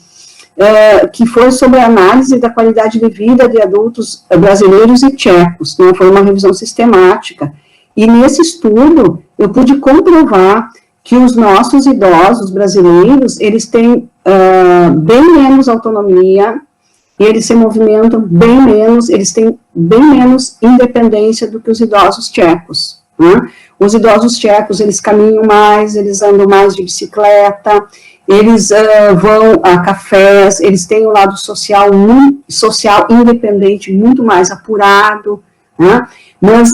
que foi sobre a análise da qualidade de vida de adultos brasileiros e tchecos, né? Foi uma revisão sistemática, e nesse estudo eu pude comprovar que os nossos idosos brasileiros, eles têm bem menos autonomia, eles se movimentam bem menos, eles têm bem menos independência do que os idosos tchecos, né? Os idosos tchecos, eles caminham mais, eles andam mais de bicicleta, eles vão a cafés, eles têm um lado social independente muito mais apurado, né? Mas,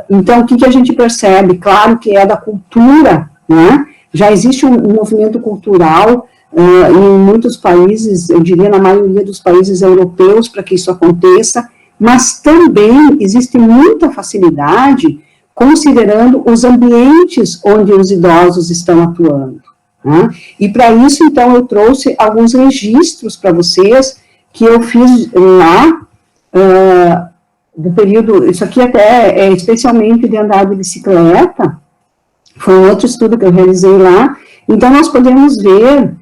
então, o que a gente percebe? Claro que é da cultura, né? Já existe um movimento cultural em muitos países, eu diria na maioria dos países europeus, para que isso aconteça, mas também existe muita facilidade considerando os ambientes onde os idosos estão atuando, né? E para isso, então, eu trouxe alguns registros para vocês que eu fiz lá, do período, isso aqui até é especialmente de andar de bicicleta, foi um outro estudo que eu realizei lá. Então, nós podemos ver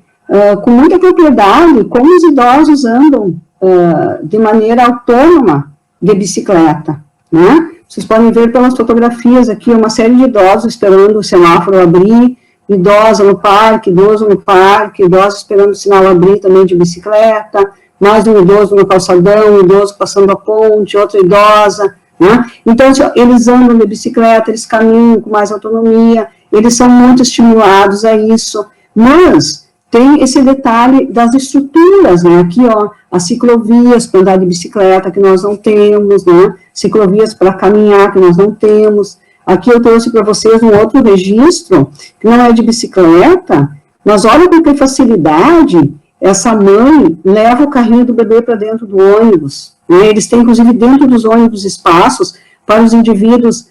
com muita propriedade como os idosos andam de maneira autônoma de bicicleta, né? Vocês podem ver pelas fotografias aqui, uma série de idosos esperando o semáforo abrir, idosa no parque, idoso no parque, idosos esperando o sinal abrir também de bicicleta, mais um idoso no calçadão, um idoso passando a ponte, outra idosa, né? Então, eles andam de bicicleta, eles caminham com mais autonomia, eles são muito estimulados a isso, mas tem esse detalhe das estruturas, né? Aqui, ó, as ciclovias para andar de bicicleta que nós não temos, né? Ciclovias para caminhar que nós não temos. Aqui eu trouxe para vocês um outro registro, que não é de bicicleta, mas olha com que facilidade essa mãe leva o carrinho do bebê para dentro do ônibus, né? Eles têm, inclusive, dentro dos ônibus espaços para os indivíduos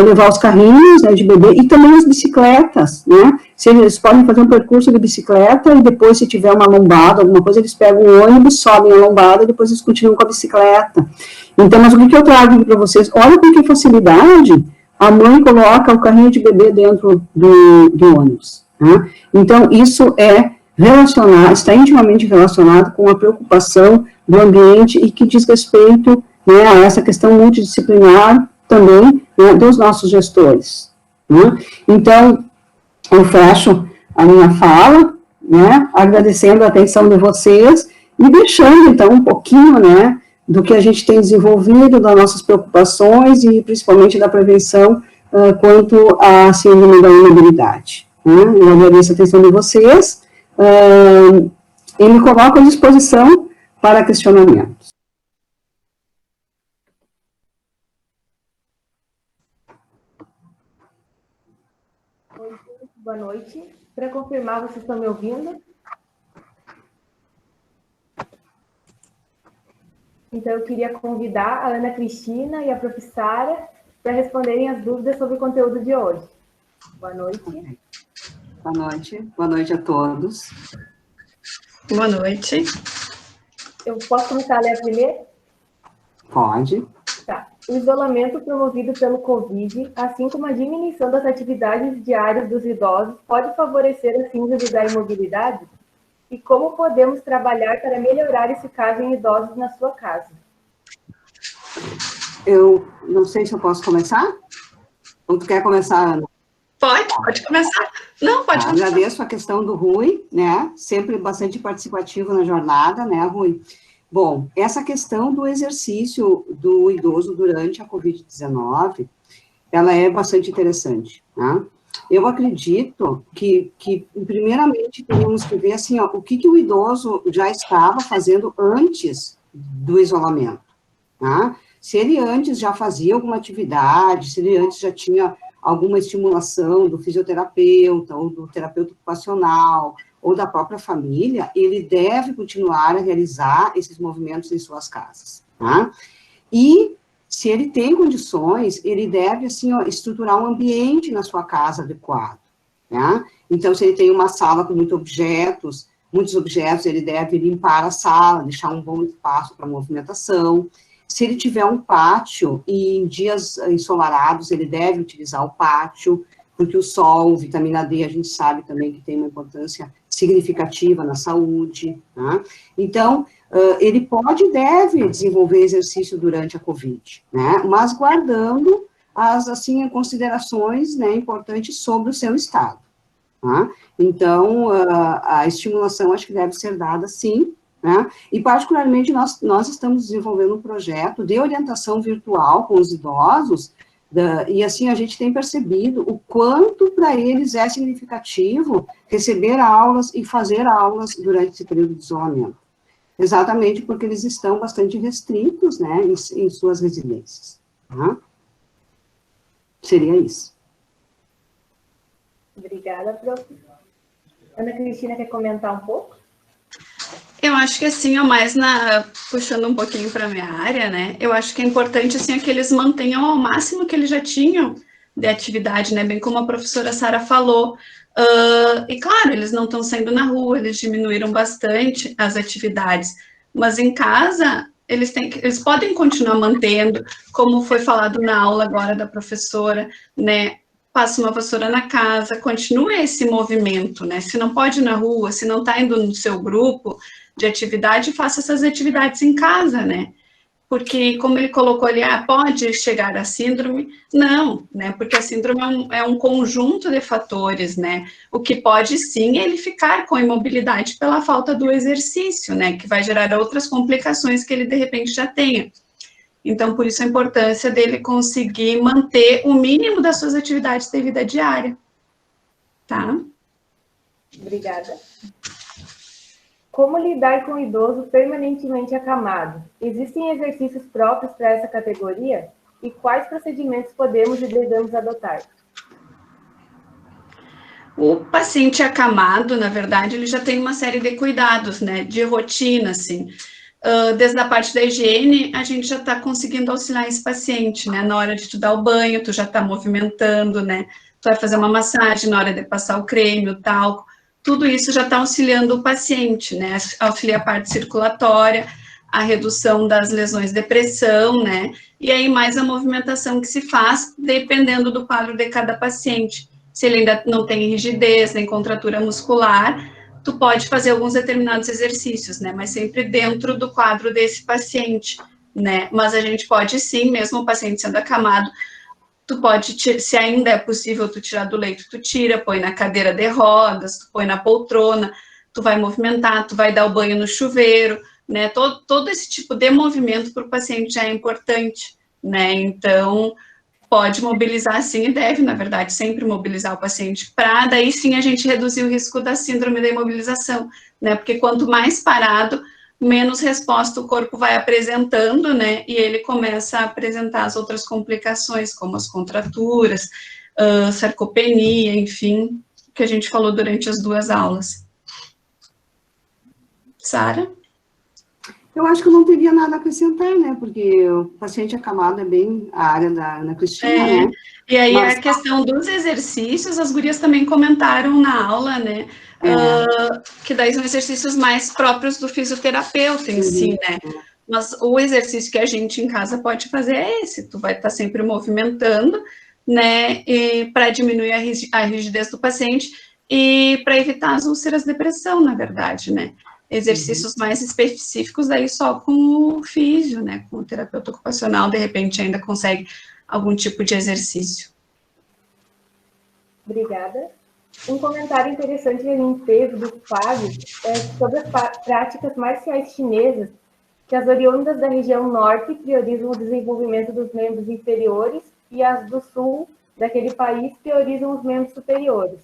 levar os carrinhos, né, de bebê, e também as bicicletas, né? Se eles podem fazer um percurso de bicicleta e depois, se tiver uma lombada, alguma coisa, eles pegam o ônibus, sobem a lombada e depois eles continuam com a bicicleta. Então, mas o que eu trago aqui para vocês? Olha com que facilidade a mãe coloca o carrinho de bebê dentro do ônibus, né? Então, isso é relacionado, está intimamente relacionado com a preocupação do ambiente e que diz respeito, né, a essa questão multidisciplinar também, né, dos nossos gestores, né? Então, eu fecho a minha fala, né, agradecendo a atenção de vocês e deixando, então, um pouquinho, né, do que a gente tem desenvolvido, das nossas preocupações e principalmente da prevenção quanto à síndrome da imobilidade, né? Eu agradeço a atenção de vocês e me coloco à disposição para questionamentos. Oi, boa noite. Para confirmar, vocês estão me ouvindo? Então, eu queria convidar a Ana Cristina e a Prof. Sara para responderem as dúvidas sobre o conteúdo de hoje. Boa noite. Boa noite. Boa noite a todos. Boa noite. Eu posso começar a ler a primeira? Pode. Tá. O isolamento promovido pelo Covid, assim como a diminuição das atividades diárias dos idosos, pode favorecer a síndrome da imobilidade? E como podemos trabalhar para melhorar esse caso em idosos na sua casa? Eu não sei se eu posso começar? Ou tu quer começar, Ana? Pode começar. Não, pode começar. Agradeço a questão do Rui, né? Sempre bastante participativo na jornada, né, Rui? Bom, essa questão do exercício do idoso durante a Covid-19, ela é bastante interessante, né? Eu acredito que primeiramente, teríamos que ver, assim, ó, o que o idoso já estava fazendo antes do isolamento, tá? Se ele antes já fazia alguma atividade, se ele antes já tinha alguma estimulação do fisioterapeuta, ou do terapeuta ocupacional, ou da própria família, ele deve continuar a realizar esses movimentos em suas casas, tá? E se ele tem condições, ele deve, assim, ó, estruturar um ambiente na sua casa adequado, né? Então, se ele tem uma sala com muitos objetos, ele deve limpar a sala, deixar um bom espaço para movimentação. Se ele tiver um pátio, e em dias ensolarados, ele deve utilizar o pátio, porque o sol, vitamina D, a gente sabe também que tem uma importância significativa na saúde, tá? Então, ele pode e deve desenvolver exercício durante a Covid, né? Mas guardando as, assim, considerações, né, importantes sobre o seu estado, tá? Então, a estimulação acho que deve ser dada, sim, né? E particularmente nós estamos desenvolvendo um projeto de orientação virtual com os idosos, e assim a gente tem percebido o quanto para eles é significativo receber aulas e fazer aulas durante esse período de isolamento. Exatamente porque eles estão bastante restritos, né, em suas residências. Tá? Seria isso. Obrigada, prof. Ana Cristina, quer comentar um pouco? Eu acho que assim, puxando um pouquinho para a minha área, né, eu acho que é importante, assim, que eles mantenham ao máximo que eles já tinham de atividade, né, bem como a professora Sara falou. E claro, eles não estão saindo na rua, eles diminuíram bastante as atividades, mas em casa eles podem continuar mantendo, como foi falado na aula agora da professora, né, passa uma vassoura na casa, continue esse movimento, né, se não pode ir na rua, se não está indo no seu grupo de atividade, faça essas atividades em casa, né, porque, como ele colocou ali, pode chegar a síndrome? Não, né, porque a síndrome é um conjunto de fatores, né, o que pode sim ele ficar com imobilidade pela falta do exercício, né, que vai gerar outras complicações que ele de repente já tenha. Então, por isso a importância dele conseguir manter o mínimo das suas atividades de vida diária, tá? Obrigada. Como lidar com o idoso permanentemente acamado? Existem exercícios próprios para essa categoria? E quais procedimentos podemos e devemos adotar? O paciente acamado, na verdade, ele já tem uma série de cuidados, né, de rotina, assim. Desde a parte da higiene, a gente já está conseguindo auxiliar esse paciente, né, na hora de tu dar o banho, tu já está movimentando, né, tu vai fazer uma massagem na hora de passar o creme, o talco, tudo isso já está auxiliando o paciente, né, auxilia a parte circulatória, a redução das lesões de pressão, né, e aí mais a movimentação que se faz, dependendo do quadro de cada paciente. Se ele ainda não tem rigidez, nem contratura muscular, tu pode fazer alguns determinados exercícios, né, mas sempre dentro do quadro desse paciente, né, mas a gente pode sim, mesmo o paciente sendo acamado, tu pode, se ainda é possível tu tirar do leito, tu tira, põe na cadeira de rodas, tu põe na poltrona, tu vai movimentar, tu vai dar o banho no chuveiro, né, todo esse tipo de movimento para o paciente já é importante, né, então pode mobilizar sim e deve, na verdade, sempre mobilizar o paciente para daí sim a gente reduzir o risco da síndrome da imobilização, né? Porque quanto mais parado, menos resposta o corpo vai apresentando, né? E ele começa a apresentar as outras complicações, como as contraturas, sarcopenia, enfim, que a gente falou durante as 2 aulas. Sara? Eu acho que eu não teria nada a acrescentar, né? Porque o paciente acamado é bem a área da Ana Cristina, né? E aí Mas, a questão dos exercícios, as gurias também comentaram na aula, né? Que daí são exercícios mais próprios do fisioterapeuta em si, né? Mas o exercício que a gente em casa pode fazer é esse, tu vai estar sempre movimentando, né? Para diminuir a rigidez do paciente e para evitar as úlceras de pressão, na verdade, né? Exercícios mais específicos daí só com o físio, né? Com o terapeuta ocupacional, de repente ainda consegue algum tipo de exercício. Obrigada. Um comentário interessante que a gente teve do Fábio é sobre as práticas marciais chinesas, que as oriundas da região norte priorizam o desenvolvimento dos membros inferiores e as do sul daquele país priorizam os membros superiores.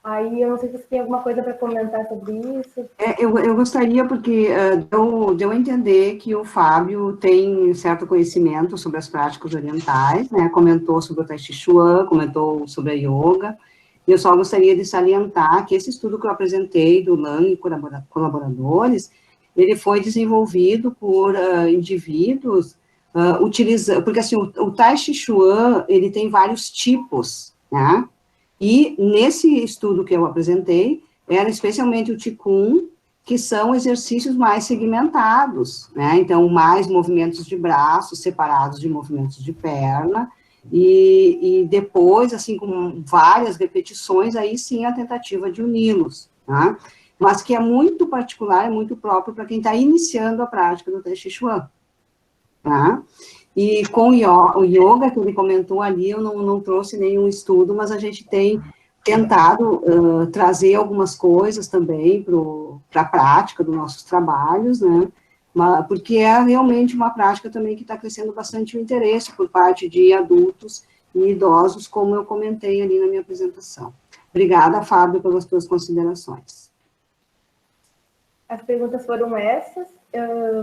Aí eu não sei se você tem alguma coisa para comentar sobre isso. Eu gostaria, porque deu a entender que o Fábio tem certo conhecimento sobre as práticas orientais, né? Comentou sobre o Tai Chi Chuan, comentou sobre a yoga, e eu só gostaria de salientar que esse estudo que eu apresentei do Lang e colaboradores, ele foi desenvolvido por indivíduos utilizando, porque assim, o Tai Chi Chuan, ele tem vários tipos, né? E nesse estudo que eu apresentei, era especialmente o Qigong, que são exercícios mais segmentados, né? Então, mais movimentos de braços separados de movimentos de perna, e depois, assim, com várias repetições, aí sim a tentativa de uni-los, tá? Mas que é muito particular, é muito próprio para quem está iniciando a prática do Tai Chi Chuan, tá? E com o yoga, que ele comentou ali, eu não trouxe nenhum estudo, mas a gente tem tentado trazer algumas coisas também para a prática dos nossos trabalhos, né? Porque é realmente uma prática também que está crescendo bastante o interesse por parte de adultos e idosos, como eu comentei ali na minha apresentação. Obrigada, Fábio, pelas tuas considerações. As perguntas foram essas.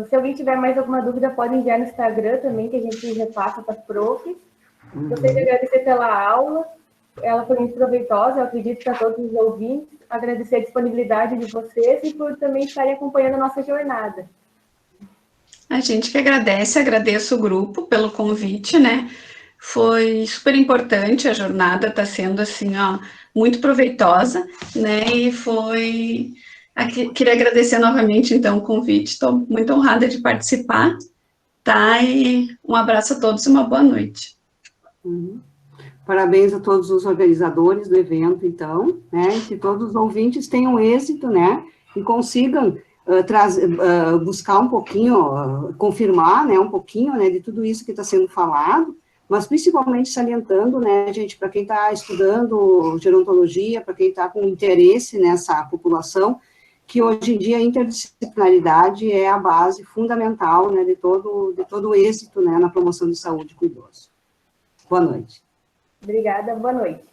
Se alguém tiver mais alguma dúvida, pode enviar no Instagram também, que a gente repassa para as profs. Gostaria de agradecer pela aula. Ela foi muito proveitosa, eu acredito, para todos os ouvintes. Agradecer a disponibilidade de vocês e por também estarem acompanhando a nossa jornada. A gente que agradece, agradeço o grupo pelo convite, né? Foi super importante, a jornada está sendo, assim, ó, muito proveitosa, né? E foi... Queria agradecer novamente, então, o convite, estou muito honrada de participar, tá? E um abraço a todos e uma boa noite. Parabéns a todos os organizadores do evento, então, né? Que todos os ouvintes tenham êxito, né? E consigam buscar um pouquinho, confirmar, né, um pouquinho, né, de tudo isso que está sendo falado, mas principalmente salientando, né, gente, para quem está estudando gerontologia, para quem está com interesse nessa população, que hoje em dia a interdisciplinaridade é a base fundamental, né, de todo o êxito, né, na promoção de saúde com o idoso. Boa noite. Obrigada, boa noite.